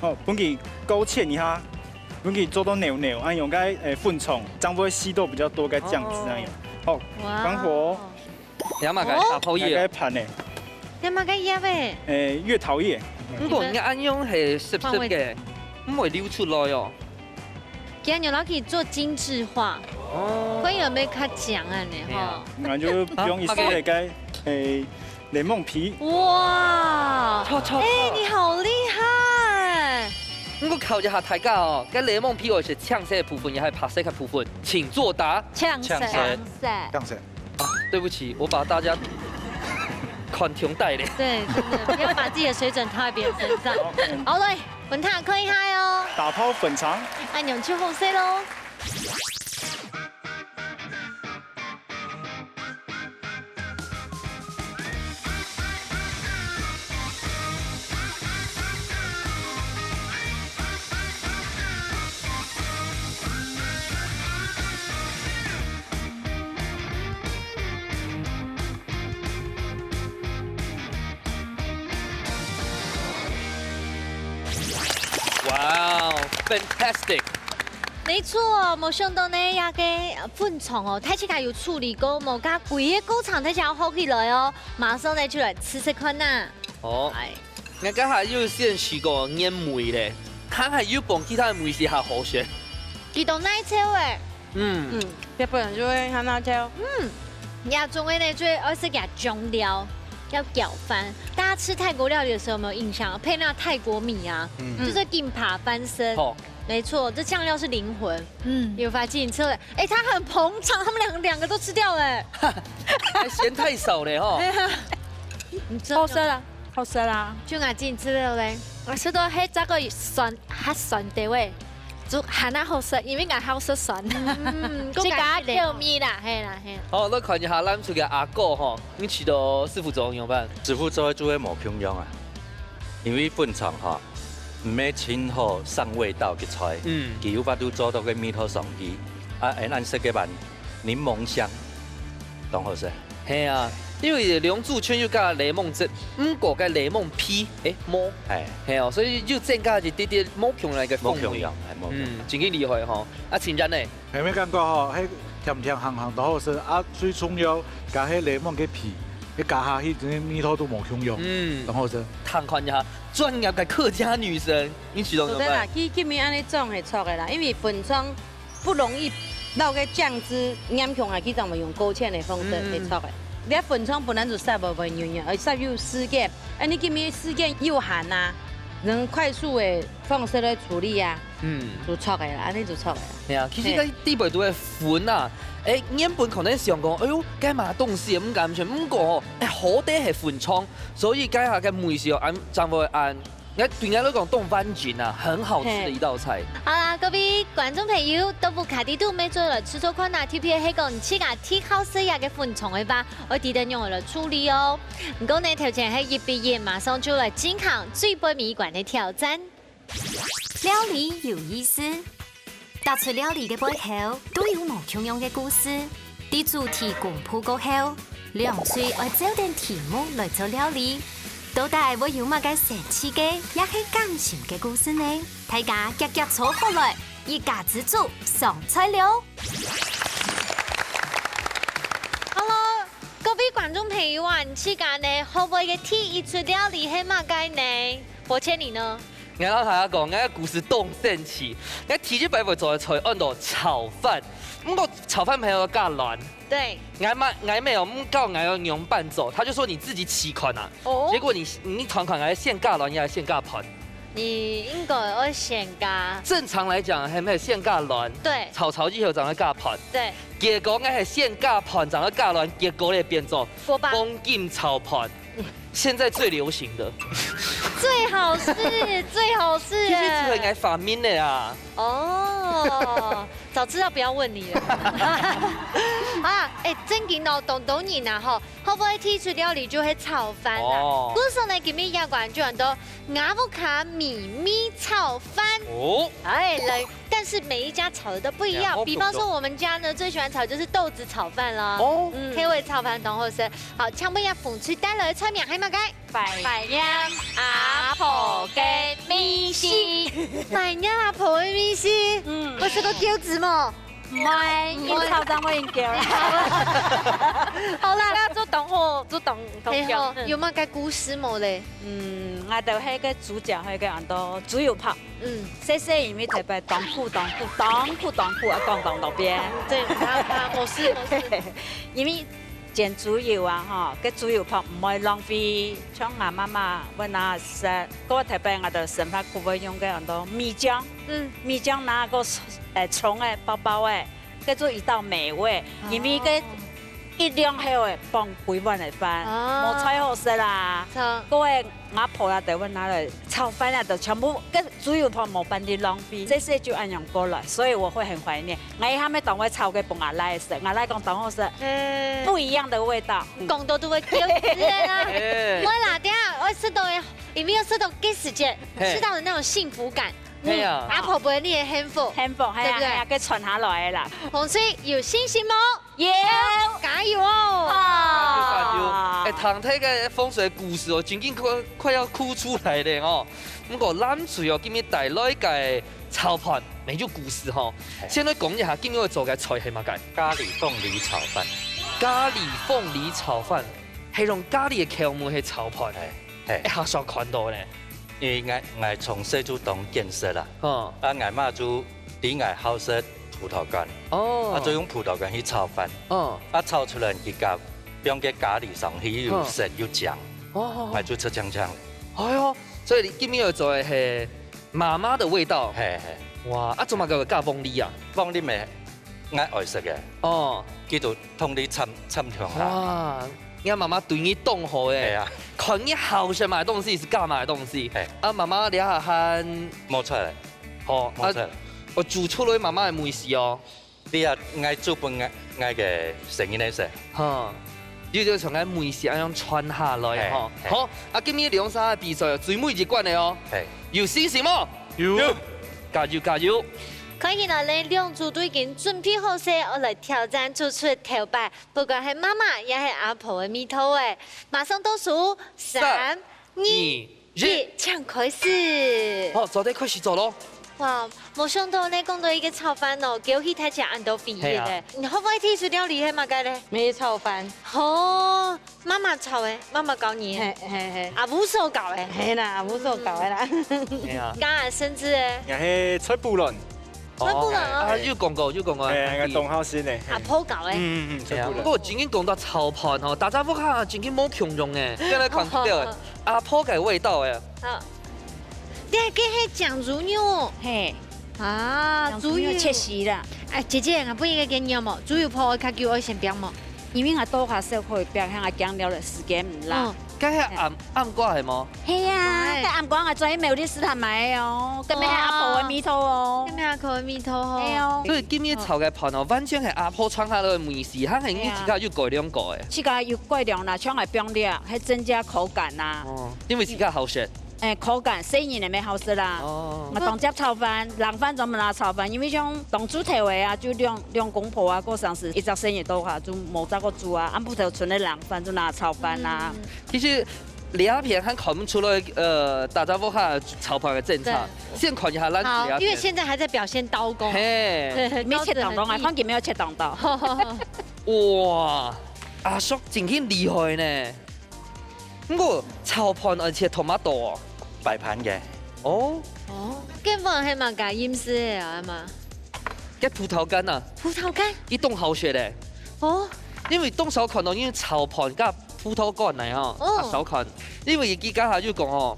Speaker 3: 哦，本給勾芡一下，本給做到扭扭，按用該粉蟲，這樣會吸到比較多嘅醬汁這樣用。好，關火。
Speaker 1: 有嘛該打拋葉？
Speaker 3: 該盤咧。
Speaker 2: 有嘛該葉誒？
Speaker 3: 月桃葉。
Speaker 1: 不過你安樣係濕濕嘅，唔會流出來哦。
Speaker 2: 其實牛佬可以做精緻化，可以有沒有較講啊你哈？
Speaker 3: 那就用一些該檸檬皮。
Speaker 2: 哇！
Speaker 1: 錯！
Speaker 2: 你好厲害！
Speaker 1: 我考一下大家哦，cái檸檬皮我是搶色的部分，也係拍色的部分，請作答。
Speaker 2: 搶色。
Speaker 1: 啊，對不起，我把大家看窮帶咧。
Speaker 2: 對，真的不要把自己的水準套在別人身上。好嘞，粉塔可以嗨哦。
Speaker 3: 打拋粉腸。
Speaker 2: 按鈕去後色咯。
Speaker 1: 哇 ，fantastic！
Speaker 2: 沒錯，冇想到呢，也個粉腸哦，睇起來有處理過，冇加貴嘅高廠，睇起來好起來哦。馬上呢就來試試看呐。
Speaker 1: 哦，我家下要先試過煙梅咧，看下要幫其他梅試下好選。
Speaker 2: 幾道奶超誒。
Speaker 9: 日本人就會喊奶超。
Speaker 2: 亞洲嘅呢最愛是給它中料。要攪翻，大家吃泰國料理的時候有沒有印象？配那泰國米啊，就是金扒翻身。沒錯，這醬料是靈魂。有發現你吃了？哎，它很膨脹，他們兩個都吃掉了。
Speaker 1: 嫌太少了哈。
Speaker 8: 好食啦，好食啦。
Speaker 2: 就我自己吃了嘞。
Speaker 8: 我吃到迄個酸，較酸的味。就喊它好食，因為我好食酸。這個叫米啦，係啦。
Speaker 1: 好，我看一下咱厝嘅阿哥吼，你去到師傅做樣辦？
Speaker 4: 師傅做嘅無共樣啊，因為粉腸吼，唔免清好上味道嘅菜，佢有法度做到嘅米土上機，按色嘅版檸檬香，當好食。
Speaker 1: 係啊。因為兩組圈要加檸檬汁，唔過嘅檸檬皮，冇，係哦，所以要增加一啲啲冇強嚟嘅風味，真幾厲害吼。啊，前人呢？
Speaker 7: 係咩感覺吼？迄甜甜鹹鹹都好食，啊，最重要加迄檸檬嘅皮，你加下去，啲米土都冇強用，都好食。
Speaker 1: 探看一下專業嘅客家女神，你知道
Speaker 9: 對啦，佢面安尼種係錯嘅啦，因為粉腸不容易撈嘅醬汁染強啊，佢就咪用勾芡嘅方式係錯嘅。你粉腸本來就濕無油油，而濕又濕嘅，你今面濕嘅又鹹啊，能快速嘅方式來處理啊，就錯嘅啦，安尼就錯嘅。
Speaker 1: 係啊，其實佢啲味道嘅粉啊，原本可能想講，哎呦，該買東西咁咁全，唔過好啲係粉腸，所以家下嘅梅時候按就會按。對我來講，凍番薯啊，很好吃的一道菜。
Speaker 2: 好啦，各位觀眾朋友，豆腐卡啲都沒做了，吃咗看哪條片係講你自家睇好食呀嘅粉腸嘅吧，我記得用來處理哦。唔過呢，頭前係一畢業，馬上就來進行最不迷館嘅挑戰。
Speaker 6: 料理有意思，踏出料理嘅背後都有無同樣嘅故事。啲主題公布過後，兩歲愛找定題目來做料理。到底會有乜嘅神奇嘅，也係感情嘅故事呢？大家夾夾坐好來，一家之主上菜了。
Speaker 2: Hello，各位觀眾朋友啊，你自家呢可唔可以第一次料理係乜嘅呢？抱歉你呢？
Speaker 1: 我老下講，我故事當神奇。我提起擺會做嘅菜按到炒飯，我炒飯朋友加卵。
Speaker 8: 对，
Speaker 1: 我沒有，告我要用伴奏，他就說你自己起款啊。
Speaker 8: 哦
Speaker 1: 結果你團款係現加卵，也係現加盤。
Speaker 8: 你應該要先加。
Speaker 1: 正常來講係咪現加卵？
Speaker 8: 對
Speaker 1: 炒之後長得加盤。
Speaker 8: 對，
Speaker 1: 結果我係現加盤，長得加卵，結果咧變做
Speaker 8: 鍋巴
Speaker 1: 風劍炒盤。現在最流行的，
Speaker 8: 最好是最好是。
Speaker 1: 其實係我發明的啊。
Speaker 8: 哦，早知道不要問你了。啊，正經哦，東人啊吼，可唔可以提出料理就係炒飯啊？古時候呢，今日一館就很多阿布卡米炒飯。
Speaker 1: 哦。
Speaker 8: 來，但是每一家炒的都不一樣。比方說，我們家呢最喜歡炒就是豆子炒飯啦。哦。K 位炒飯同學生，好，請問一下鳳翠帶來嘅菜名係乜嘅？
Speaker 5: 白音阿婆嘅米線，
Speaker 8: 白音阿婆嘅米線。我食過餃子麼？
Speaker 5: 唔係，要炒蛋我已經叫啦。
Speaker 8: 好啦，做同學，做同學，有乜嘅故事冇咧？
Speaker 5: 我就迄個主角迄個人都豬油泡。細細因為特別當鋪啊，講到邊。
Speaker 8: 對，我是。
Speaker 5: 因為煎豬油啊，吼，個豬油泡唔可以浪費，像我媽媽我那食，我特別我就生怕佢會用個人多米漿，米漿拿個蔥誒包包誒，叫做一道美味，因為個一兩後誒放幾碗嘅飯，冇菜好食啦。各位阿婆啊，就我拿來炒飯啊，就全部個豬油泡冇半點浪費，這些就按樣過來，所以我會很懷念。我還沒當我炒個幫阿奶食，阿奶講當好食，不一樣的味道。
Speaker 8: 講到都會叫死人啊！我啦，等下我吃到，因為要吃到幾時間，吃到的那種幸福感。阿婆陪你嘅幸福，
Speaker 5: 對不對？佢傳下來啦。
Speaker 8: 鳳翠有信心嗎？
Speaker 5: 有，
Speaker 8: 加油哦！
Speaker 1: 加油！唐太嘅風水故事哦，真經快要哭出來咧哦。不過咱最後今日帶來嘅炒飯，咪有故事吼。先來講一下今日要做嘅菜係乜嘅？
Speaker 4: 咖喱鳳梨炒飯。
Speaker 1: 咖喱鳳梨炒飯係用咖喱嘅口味去炒飯，係下上看到咧。
Speaker 4: 因為我從細就懂建設啦，啊我媽就啲我好食葡萄乾，啊就用葡萄乾去炒飯，啊炒出來結果用嘅咖喱上去又食又醬，我就吃醬醬。
Speaker 1: 哎呦，所以你今日要做嘅係媽媽的味道，
Speaker 4: 係。
Speaker 1: 哇，啊做乜叫加鳳梨啊？
Speaker 4: 鳳梨咪我愛食嘅，叫做通啲參詳下。
Speaker 1: 哇！你媽媽對你凍好誒，看你好想買東西是幹嘛的東西？啊，媽媽你下喊
Speaker 4: 冇出嚟，
Speaker 1: 好，
Speaker 4: 冇出嚟。
Speaker 1: 我煮出來媽媽嘅美食哦。
Speaker 4: 你啊，愛做本愛嘅成員嚟食。
Speaker 1: 嚇，你就從啲美食咁樣傳下來嗬。好，啊，今日兩三個比賽最尾一關嘅哦。有信心嗎？
Speaker 7: 有。
Speaker 1: 加油加油！
Speaker 8: 可以啦，你兩組都已經準備好勢，我來挑戰做出頭牌，不管係媽媽也係阿婆嘅味道誒，馬上倒數3、2、1，搶開始！
Speaker 1: 好，早啲開始做咯。
Speaker 8: 哇，冇想到你講到一個炒飯哦，叫佢睇起來按到肥嘅咧，你可唔可以提出料理係乜嘅咧？
Speaker 9: 米炒飯。
Speaker 8: 哦，媽媽炒嘅，媽媽教你。係。阿母手教嘅。
Speaker 9: 係啦，阿母手教嘅啦。
Speaker 1: 係啊。
Speaker 8: 家人甚至誒。
Speaker 3: 我係菜脯輪。
Speaker 8: 菜脯輪啊！
Speaker 1: 要講過。
Speaker 3: 係我東校先嘅。
Speaker 8: 阿婆教嘅。
Speaker 1: 係啊。不過正經講到炒飯哦，大家屋下正經冇強用嘅，跟你講到阿婆嘅味道誒。
Speaker 8: 好。你係嘅係醬豬肉，
Speaker 5: 嘿，
Speaker 8: 啊，
Speaker 5: 豬肉切絲啦。
Speaker 8: 哎，姐姐，我不應該給你麼？豬肉泡較叫我先煸麼？
Speaker 5: 因為我多下少可以煸，向我講了時間唔啦。
Speaker 1: 梗係暗瓜係麼？
Speaker 5: 係啊，個暗瓜我做喺苗栗市場買嘅哦，咁咪係阿婆嘅味道哦。
Speaker 8: 咁阿婆嘅味道哦。
Speaker 5: 係哦。
Speaker 1: 所以今日炒嘅飯哦，完全係阿婆傳下來嘅美食，佢係呢自家要改良過嘅。
Speaker 5: 自家要改良啦，將嚟煸料，係增加口感啦。
Speaker 1: 哦，因為自家好食。
Speaker 5: 口感細年嚟咪好食啦。我當隻炒飯，冷飯就唔拿炒飯，因為像當豬頭嘅啊，就兩公婆啊，過上時一隻生意都下就冇得個煮啊，按部頭存嘅冷飯就拿炒飯啦。
Speaker 1: 其實兩片還看不出來，大家屋下炒飯嘅政策，先看一下咱兩片。
Speaker 8: 因為現在還在表現刀工。
Speaker 1: 嘿，
Speaker 5: 沒切當刀，我反而沒有切當刀。
Speaker 1: 哇，阿叔真係厲害呢！不過炒飯而且 tomato
Speaker 4: 擺盤嘅，
Speaker 1: 哦，
Speaker 8: 根本係嘛㗎，腌絲嘅啊嘛，
Speaker 1: 嘅葡萄乾啊，
Speaker 8: 葡萄乾。
Speaker 1: 伊凍好食咧。
Speaker 8: 哦，
Speaker 1: 因為凍手乾哦，因為炒盤加葡萄乾嚟哦，啊手乾，因為伊家下就講哦，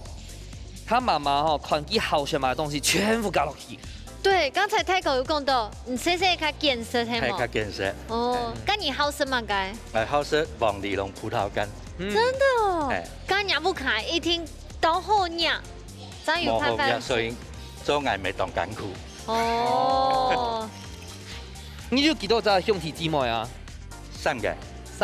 Speaker 1: 他媽媽哦，看見好食嘛東西全部加落去。
Speaker 8: 對，剛才泰國有講到，你寫寫較建設係
Speaker 4: 係較
Speaker 8: 冇？
Speaker 4: 建設。
Speaker 8: 哦，咁你好食嘛㗎？
Speaker 4: 好食黃梨龍葡萄乾。
Speaker 8: 真的哦，咁也不卡，一聽到好釀，真有派飯。
Speaker 4: 所以做藝未當艱苦。
Speaker 8: 哦，
Speaker 1: 你有幾多隻兄弟姊妹啊
Speaker 4: 3個。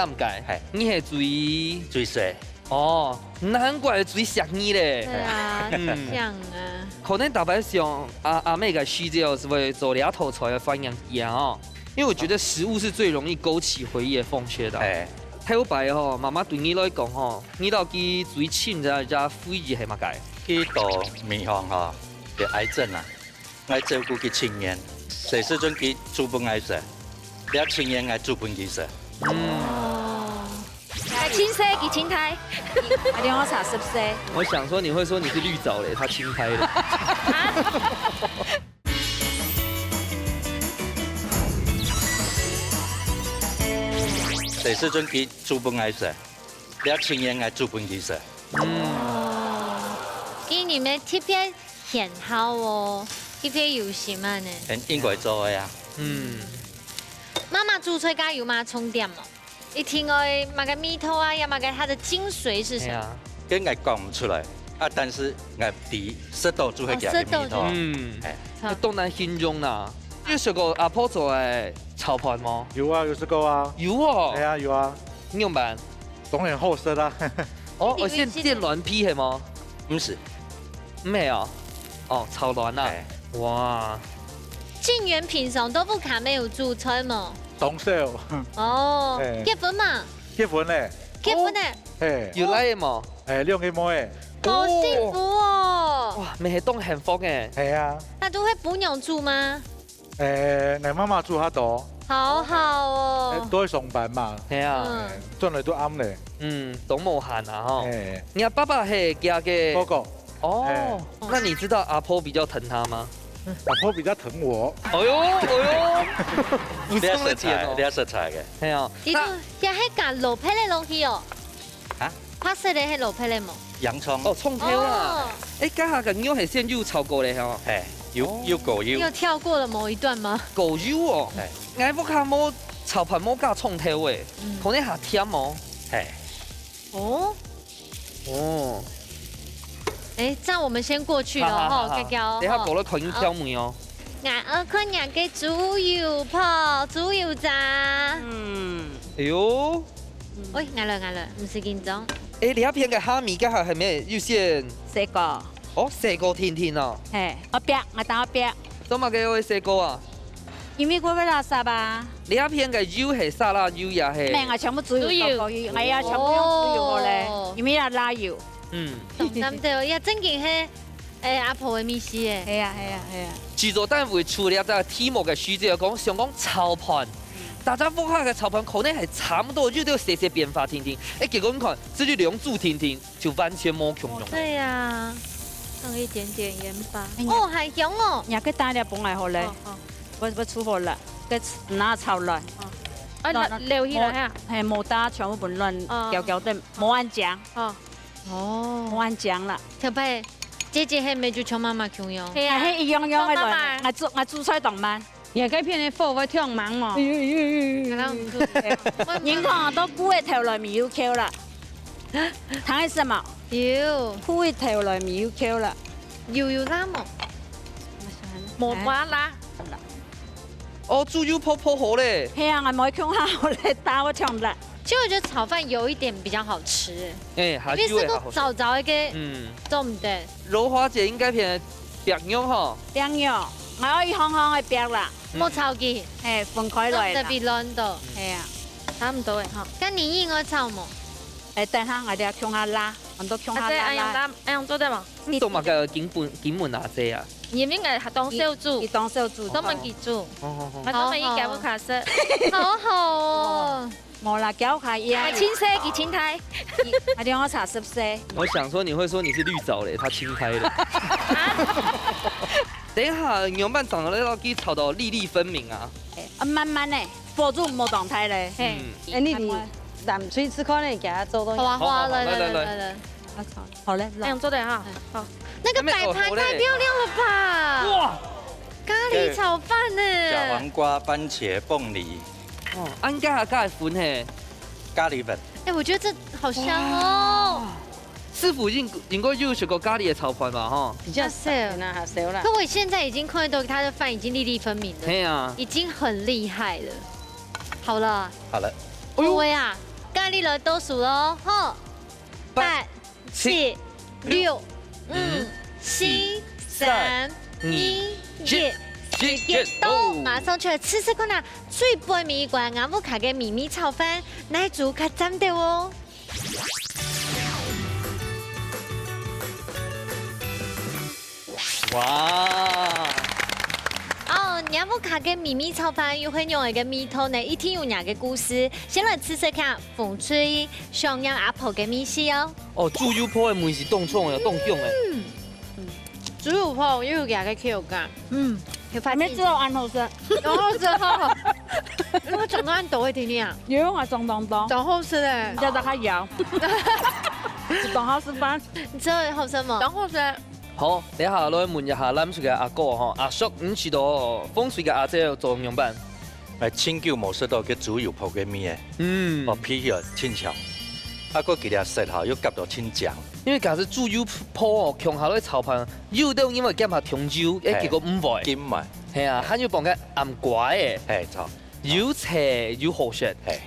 Speaker 1: 3個。
Speaker 4: 係。
Speaker 1: 你係最
Speaker 4: 最細。
Speaker 1: 哦，難怪最錫你咧。
Speaker 8: 對啊，這樣啊。
Speaker 1: 可能大白想阿妹嘅需要是會做兩頭菜嘅翻譯一樣哦，因為我覺得食物是最容易勾起回憶嘅風穴的。係。睇好白吼，媽媽對你來講吼，你到佢最親嘅只回憶係乜嘢？
Speaker 4: 佢到面向吼，得癌症啊，愛照顧佢親人，誰時陣佢煮飯愛食，你親人愛煮飯佢食。
Speaker 2: 青色給青苔，
Speaker 5: 阿點我查14。
Speaker 1: 我想說你會說你是綠藻嘞，他青苔的。
Speaker 4: 誰時陣佢煮飯愛食，你親人愛煮飯佢食。
Speaker 8: 今年咩特別很好哦，特別有心啊呢。
Speaker 4: 應該做嘅啊。
Speaker 8: 媽媽煮出加有嘛充點哦？一聽我買個米頭啊，要買個它的精髓是什麼？
Speaker 4: 跟我講唔出來啊，但是我啲舌頭煮係嘅米頭。
Speaker 1: 你都難形容啦。你有食過阿婆做嘅炒盤嗎？
Speaker 7: 有啊，有試過啊。
Speaker 1: 有哦。
Speaker 7: 係啊，有啊。
Speaker 1: 你用辦？
Speaker 7: 當然好食啦。
Speaker 1: 哦，我先電卵皮係嗎？
Speaker 4: 唔是，
Speaker 1: 唔係啊。哦，炒卵啊！哇！
Speaker 8: 靜源平常都不卡沒有煮菜嘛？
Speaker 7: 當少。
Speaker 8: 哦，結婚嘛？
Speaker 7: 結婚咧。
Speaker 8: 結婚咧？
Speaker 7: 誒。
Speaker 1: 有來嘅嘛
Speaker 7: ？2個妹。
Speaker 8: 好幸福哦！
Speaker 1: 哇，咪係當幸福嘅。
Speaker 7: 係啊。
Speaker 8: 那都會補娘煮嗎？
Speaker 7: 你媽媽煮下多。
Speaker 8: 好好哦。
Speaker 7: 都去上班嘛。
Speaker 1: 係啊。
Speaker 7: 進嚟都啱咧。
Speaker 1: 都無閒啊哈。你阿爸爸係家嘅。
Speaker 7: 哥哥。
Speaker 1: 哦。那你知道阿婆比較疼他嗎？
Speaker 7: 阿婆比較疼我。
Speaker 1: 哎呦，哎呦，
Speaker 4: 你係食菜，你係食菜嘅。
Speaker 1: 係啊。
Speaker 8: 呢度又係夾蘿蔔咧落去哦。
Speaker 4: 啊？
Speaker 8: 拍攝咧係蘿蔔咧冇？
Speaker 4: 洋葱。
Speaker 1: 哦，葱條啊。家下嘅牛係先肉炒過嚟係嘛？
Speaker 4: 係，有狗油。
Speaker 8: 你有跳過了某一段嗎？
Speaker 1: 狗油哦。係。我看冇炒盤冇加葱條誒，可能下甜哦。
Speaker 4: 係。
Speaker 8: 哦。
Speaker 1: 哦。
Speaker 8: 哎，這樣我們先過去了哈，佳佳。
Speaker 1: 等下過來看你挑妹哦。
Speaker 8: 我看人嘅豬油泡、豬油渣。
Speaker 1: 哎呦。
Speaker 8: 喂，挨了，唔是緊張。
Speaker 1: 你一片嘅蝦米家下係咩？要先。
Speaker 5: 細個。
Speaker 1: 哦，細個甜甜啊。
Speaker 5: 係，我等我逼。
Speaker 1: 做乜嘅我細個啊？
Speaker 5: 因為嗰個垃圾啊。
Speaker 1: 你一片嘅油係沙拉油也係。
Speaker 5: 咩？我全部豬油，我要全部用豬油咧，因為要辣油。
Speaker 8: 咁對，呀，真嘅係阿婆嘅米絲嘅。
Speaker 5: 係啊。
Speaker 1: 製作單位除了在題目嘅書之外，想講炒盤，大家屋下嘅炒盤可能係差唔多，就都有些變化甜甜。結果你看，這就兩煮甜甜，就完全冇共用。
Speaker 8: 對呀，放一點點鹽巴。哦，係香哦。
Speaker 5: 呀，佢打啲本嚟好咧，我煮好啦，佢拿炒來。
Speaker 8: 留起來嚇。
Speaker 5: 係冇打全部本亂，攪的冇按醬。
Speaker 8: 哦，
Speaker 5: 冇按醬啦。
Speaker 8: 條貝，姐姐係咪就像媽媽咁樣？
Speaker 5: 係啊，係一樣嘅來。我煮菜當慢。
Speaker 2: 而家片嘅貨會聽慢嘛？
Speaker 5: 人講都菇嘅頭來咪要 Q 啦，睇下什麼？
Speaker 8: 要
Speaker 5: 菇嘅頭來咪要 Q 啦，
Speaker 8: 要啦冇，冇話啦。
Speaker 1: 哦，豬油泡泡好咧。
Speaker 5: 係啊，我冇講下我嚟打我唱啦。
Speaker 8: 其實我覺得炒飯有一點比較好吃，
Speaker 1: 因為
Speaker 8: 是個早嘅，做唔得。
Speaker 1: 柔華姐應該偏白肉嗬。
Speaker 5: 白肉，我可以香香嘅白啦。
Speaker 8: 冇炒嘅，
Speaker 5: 係分開來啦。
Speaker 8: 特別亂到，
Speaker 5: 係啊，
Speaker 8: 差唔多嘅嗬。咁你應該炒冇？
Speaker 5: 等下我哋講下辣，我都講下辣。
Speaker 8: 樣做得冇？
Speaker 1: 你做乜嘅景門阿姐啊？
Speaker 8: 你應該係當燒煮，
Speaker 5: 當燒煮，
Speaker 8: 都問佢煮。
Speaker 1: 好。
Speaker 8: 我都問依家會卡式，好好哦。
Speaker 5: 冇啦，腳下嘢。
Speaker 2: 係青色嘅青苔。
Speaker 5: 係兩個茶濕色。
Speaker 1: 我想说你会说你是绿藻嘞，它青苔的。等一下，牛蒡长得要给炒到粒粒分明啊。
Speaker 5: 慢慢咧，火煮冇動態咧。
Speaker 2: 嘿，
Speaker 9: 哎，你哋南水吃可能給他做東西。
Speaker 2: 好啊，好啊，來來來
Speaker 1: 來
Speaker 2: 來來，
Speaker 5: 好嘞，
Speaker 2: 這樣做的哈。好，那個擺盤太漂亮了吧！哇，咖喱炒飯
Speaker 4: 小
Speaker 2: 呢？
Speaker 4: 黃瓜、番茄、鳳梨、
Speaker 1: 哦，安家下加粉嘿。
Speaker 4: 咖喱粉。
Speaker 2: 哎，我覺得這好香哦。
Speaker 1: 師傅應該有食過咖喱的炒飯吧？哈。
Speaker 9: 比較少啦，少啦
Speaker 2: 可。我現在已經看到他的飯已經粒粒分明了，
Speaker 1: 嘿啊。
Speaker 2: 已經很厲害了。好了，
Speaker 4: 好了，
Speaker 2: 各位啊，咖喱了倒數嘍，哈，8、7、6、5、4、3、2、1。到，馬上出來試試看啊！最杯米罐阿姆卡嘅米米炒飯，奶煮較沾到哦。
Speaker 1: 哇！
Speaker 2: 哦，阿姆卡嘅米米炒飯有很用一個米頭呢，一定有兩個故事。先來試試看，風吹上揚阿婆嘅米絲哦。
Speaker 1: 哦，豬油鋪的梅是凍創的，凍用的。
Speaker 2: 豬油鋪有兩個 Q 感，有發現
Speaker 5: 還沒知道安好食，
Speaker 2: 然後之後，我整個按倒會聽你啊，
Speaker 5: 有我裝當當，
Speaker 2: 真好食咧，
Speaker 5: 叫大家搖，當好食飯。
Speaker 2: 你知道好食嗎？真好食。
Speaker 1: 好，等一下來問一下咱出嘅阿哥吼，阿叔，你知道風水嘅阿姐做樣辦？
Speaker 4: 清酒冇食到嘅豬油泡嘅米嘅，
Speaker 1: 嗯，
Speaker 4: 哦皮又清香，啊個佢哋食後又夾到清醬。
Speaker 1: 因為假使豬油鋪哦，強下來炒飯，有都因為加下香椒，結果唔會。
Speaker 4: 金埋，
Speaker 1: 係啊，還要放嘅暗瓜嘅，
Speaker 4: 係錯，
Speaker 1: 又斜又好食，
Speaker 4: 係。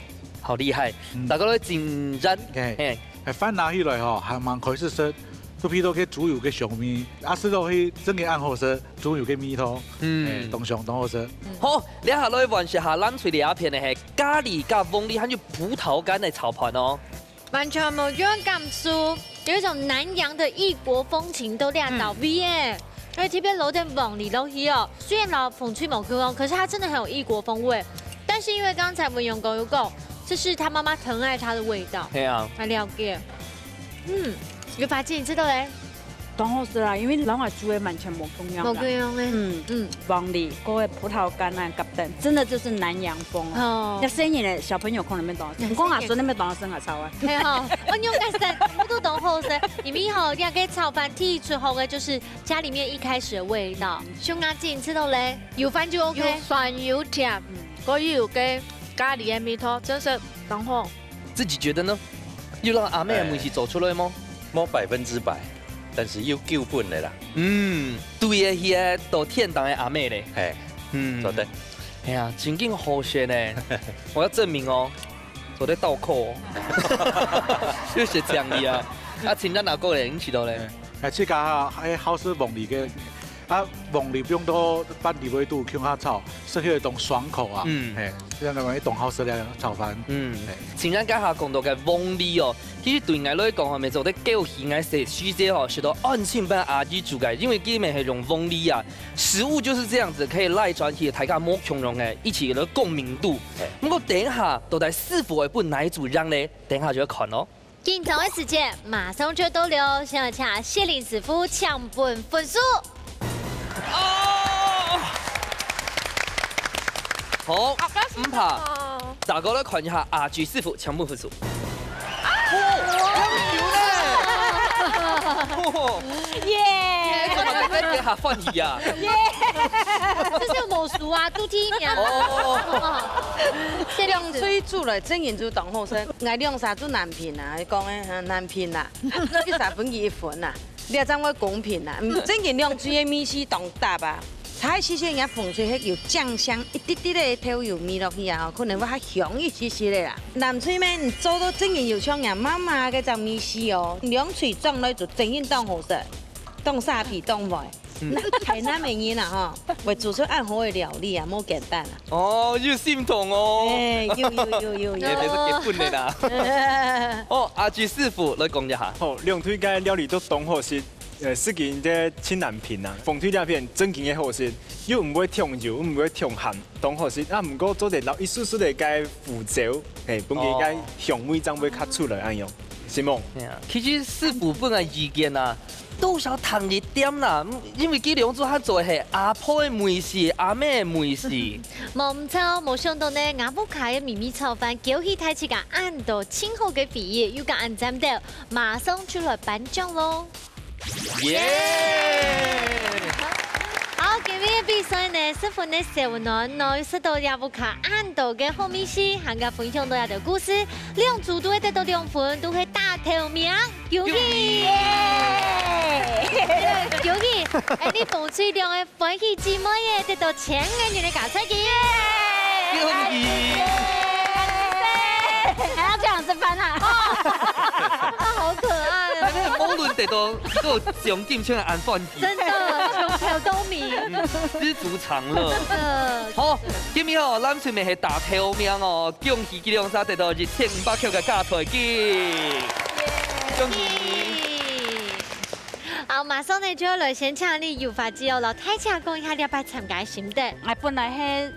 Speaker 1: 好厲害，大家都認真。
Speaker 7: 誒，飯拿起來吼，還蠻開始食。都譬如去豬油嘅上面，啊，食到去整個暗好食，豬油嘅米湯，當上當好食。
Speaker 1: 好，你下來玩一下咱吹嘅鴉片嘅係咖喱加鳳梨，還有葡萄乾嘅炒飯哦。
Speaker 2: 完全冇用感受，有一種南洋的異國風情都亮到 V 耶。而且這邊樓的網里樓梯哦，雖然老風趣某 Q 哦，可是它真的很有異國風味。但是因為剛才文勇狗有講，這是他媽媽疼愛它的味道。
Speaker 1: 係啊，
Speaker 2: 還了解。有發現你知道咧？
Speaker 5: 當好食啦，因為老外煮嘅完全冇咁樣。
Speaker 2: 冇咁樣咧。
Speaker 5: 黃梨嗰個葡萄乾啊，夾蛋，真的就是南洋風哦。一生年嘅小朋友可能沒當，唔講阿孫你沒當生阿炒啊。
Speaker 2: 係啊，我用嘅食我都當好食。裡面好兩個炒飯剔出後嘅就是家裡面一開始的味道。熊阿姐，你知道咧？有飯就 OK。
Speaker 10: 有酸有甜，嗰有嘅咖喱嘅米湯真是剛好。
Speaker 1: 自己覺得呢？要讓阿妹嘅梅西走出來嗎？
Speaker 4: 冇100%，但是要夠本的啦。
Speaker 1: 對嘅，迄個都天堂嘅阿妹咧。
Speaker 4: 係，做得。
Speaker 1: 哎呀，真勁好食呢！我要證明哦，做得倒扣哦，就是這樣的啊。啊，請咱阿哥咧，你知道咧？
Speaker 7: 這家喺好食鳳梨嘅，啊鳳梨用到半底味度，向下炒，食起來當爽口啊。這樣嘅話一當好食嘅炒飯。
Speaker 1: 請咱家下講到嘅鳳梨哦，其實對我來講係咪做得夠喜愛食水果哦，食到安心班阿姨煮嘅，因為基本係用鳳梨啊，食物就是這樣子，可以賴轉起大家冇窮容嘅，一起嘅共鳴度。不過等一下到底師傅會本哪一組讓呢？等一下就要看咯。
Speaker 2: 緊張的時間馬上就到了，想要請謝林師傅搶本分數。
Speaker 1: 好，唔怕，大家來看一下阿菊師傅搶本分數。
Speaker 2: 耶！
Speaker 1: 怎麼在給下翻譯啊？
Speaker 2: 耶！這是魔術啊，都聽呀。
Speaker 9: 兩水煮來整完就當好食，我兩三煮難評啊，你講嘅難評啦，你3分一分啦，你又爭我公平啦，整完兩水嘅米絲當搭啊。菜其實人家風吹迄有醬香，一啲啲咧調油味落去啊，可能會較香一些些咧啦。南翠咩做到整完又像人媽媽嘅隻米絲哦，兩水裝來就整完當好食，當沙皮當糜。係那名嘢啦嗬，為做出暗好嘅料理啊，冇簡單啊。
Speaker 1: 哦，要心痛哦。
Speaker 9: 要。
Speaker 1: 你哋都結婚啦。哦，阿菊師傅來講一下。
Speaker 3: 好，兩腿嘅料理都當好食。适应这清南平啊，风吹两片正经的好食，又唔会烫油，唔会烫咸，当好食。啊，唔过做得老一丝丝的该符咒，嘿，本个该香味将会较出来安样，是冇？
Speaker 1: 其实师傅本来意见啊。多少糖一点啦，因为佢两组他做的是阿婆的美食，阿妹的美食。
Speaker 8: 冇錯，冇想到呢，亞布卡嘅秘密炒飯，叫起睇起個按到清好嘅肥嘢，要個按站到，馬上出來頒獎咯！
Speaker 1: 耶！
Speaker 8: 好，今日嘅比賽呢，十分的小暖，內識到亞布卡按到嘅好美食，行個分享到一條故事，兩組都會得到2分，都會大頭名，恭喜！恭喜！哎，你風吹亮嘅歡喜姊妹嘅得到1000元嘅咖啡機！
Speaker 1: 恭喜！
Speaker 5: 还要这样子翻啊！
Speaker 8: 好可愛啊！
Speaker 1: 無論得到個獎金像按飯機，
Speaker 8: 真的，窮票都迷，
Speaker 1: 知足常樂。好，今日哦，咱順便係大頭名哦，恭喜佢兩三得到2500塊嘅咖啡機，恭喜！
Speaker 8: 好，馬上呢就要來先請你油發機哦，老太姐講一下你要參加心得。
Speaker 5: 我本來係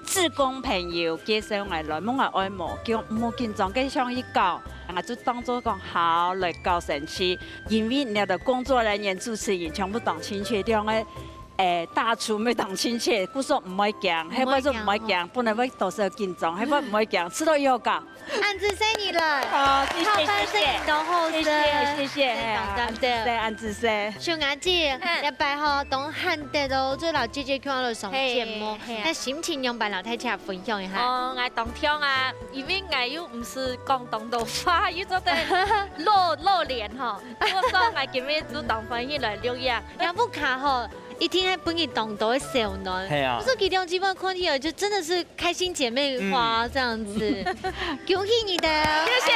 Speaker 5: 志工朋友介紹我來，問我愛慕，叫冇緊張，跟上去教，我就當作講好來教神奇，因為你的工作人員、主持人全部當親切，啲嘅大廚咪當親切，佢說唔可以講，係不說唔可以講，本來會多少緊張，係不唔可以講，吃到以後講。
Speaker 8: 安子生你了，
Speaker 5: 好，謝謝，謝謝，安子生。
Speaker 8: 小雅姐，一擺吼當漢德咯，做老姐姐叫我來上節目，那心情用白老太姐分享一下。
Speaker 10: 哦，我當聽啊，因為我又唔是廣東的話，又做得露臉吼，我講我今日主動分享來留言，
Speaker 8: 亞布卡吼。一聽係本地當到的小暖，我說給兩幾萬看起來就真的是開心姐妹花這樣子，恭喜你的，謝謝，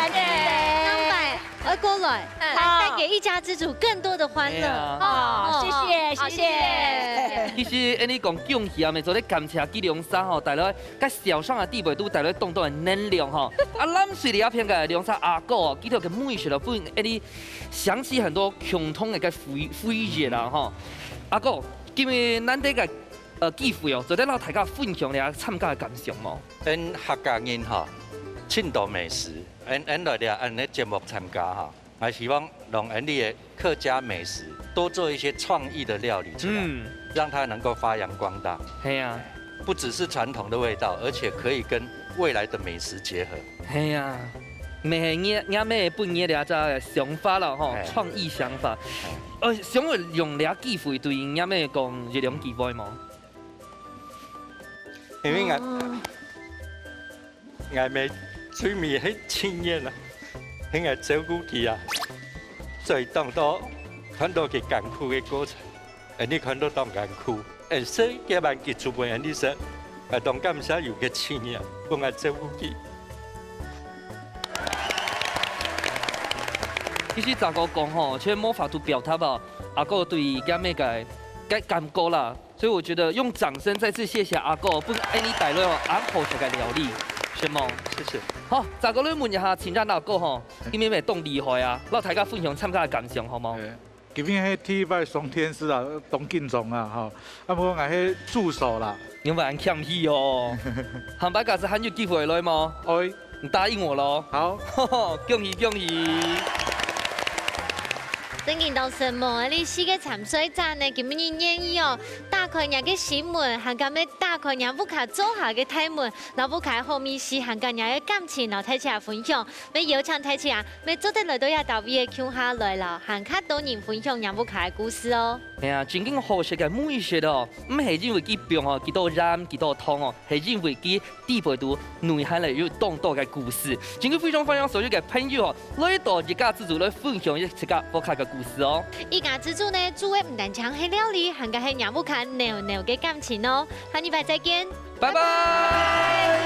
Speaker 8: 謝謝，而過來帶給一家之主更多的歡樂，
Speaker 5: 哦，謝謝，謝謝。
Speaker 1: 其實，你講恭喜啊，咪做咧感謝吉良山吼，帶來甲小上嘅地位都帶來動盪的能量吼。啊，咱隨着片個良山阿哥哦，記得個每學的本，你想起很多共通嘅個回憶啦吼。阿哥，今日咱哋個機會哦，就得讓大家分享下參加嘅感想冇？
Speaker 4: 因客家人哈，慶祝美食，因來了按呢節目參加哈，我希望讓你的客家美食多做一些創意的料理出來，讓它能夠發揚光大。
Speaker 1: 係啊，
Speaker 4: 不只是傳統的味道，而且可以跟未來的美食結合。
Speaker 1: 係啊。咩嘢咩本嘢咧就想法啦吼，創意想法。想要用倆機會對嘢咩講一兩句話冇？
Speaker 4: 因為我咪最尾係青年啦，係我照顧佢啊，在當到看到佢艱苦嘅過程，你看到當艱苦，所以嘅萬結出嚟，你說我當感謝有個青年幫我照顧佢。
Speaker 1: 其實咋個講吼，其實冇法度表達吧。阿哥對咁咩嘅感覺啦，所以我覺得用掌聲再次謝謝阿哥，不你帶來安好食嘅料理，是冇？謝謝。好，咋個你問一下前陣阿哥吼，今日咩動厲害啊？讓大家分享參加嘅感想好冇？
Speaker 7: 今日迄天擺雙天師啊，董建忠啊，吼，啊無我迄助手啦，
Speaker 1: 因為很客氣哦。下擺假是很有機會來嗎？
Speaker 7: 哎，
Speaker 1: 你答應我咯。
Speaker 7: 好，
Speaker 1: 恭喜恭喜！
Speaker 8: 真見到什麼？你四個參賽者呢？今日願意哦，打開人嘅心門，還咁咩打開人不卡做下嘅大門，老不卡後面是還咁人嘅感情，老太姐分享，咩有請太姐啊，咩做得來到也到位嘅腔下來啦，還卡多人分享人不卡嘅故事哦。
Speaker 1: 係啊，真經好食嘅美食哦，唔係因為佢病哦，幾多染幾多痛哦，係因為佢地背度內涵嚟有當多嘅故事。真經非常歡迎所有嘅朋友哦，來到一家之主來分享一個不卡嘅故事哦。
Speaker 8: 一家之主呢，煮嘅唔單止係料理，還係人不卡濃濃嘅感情哦。下禮拜再見，
Speaker 1: 拜拜。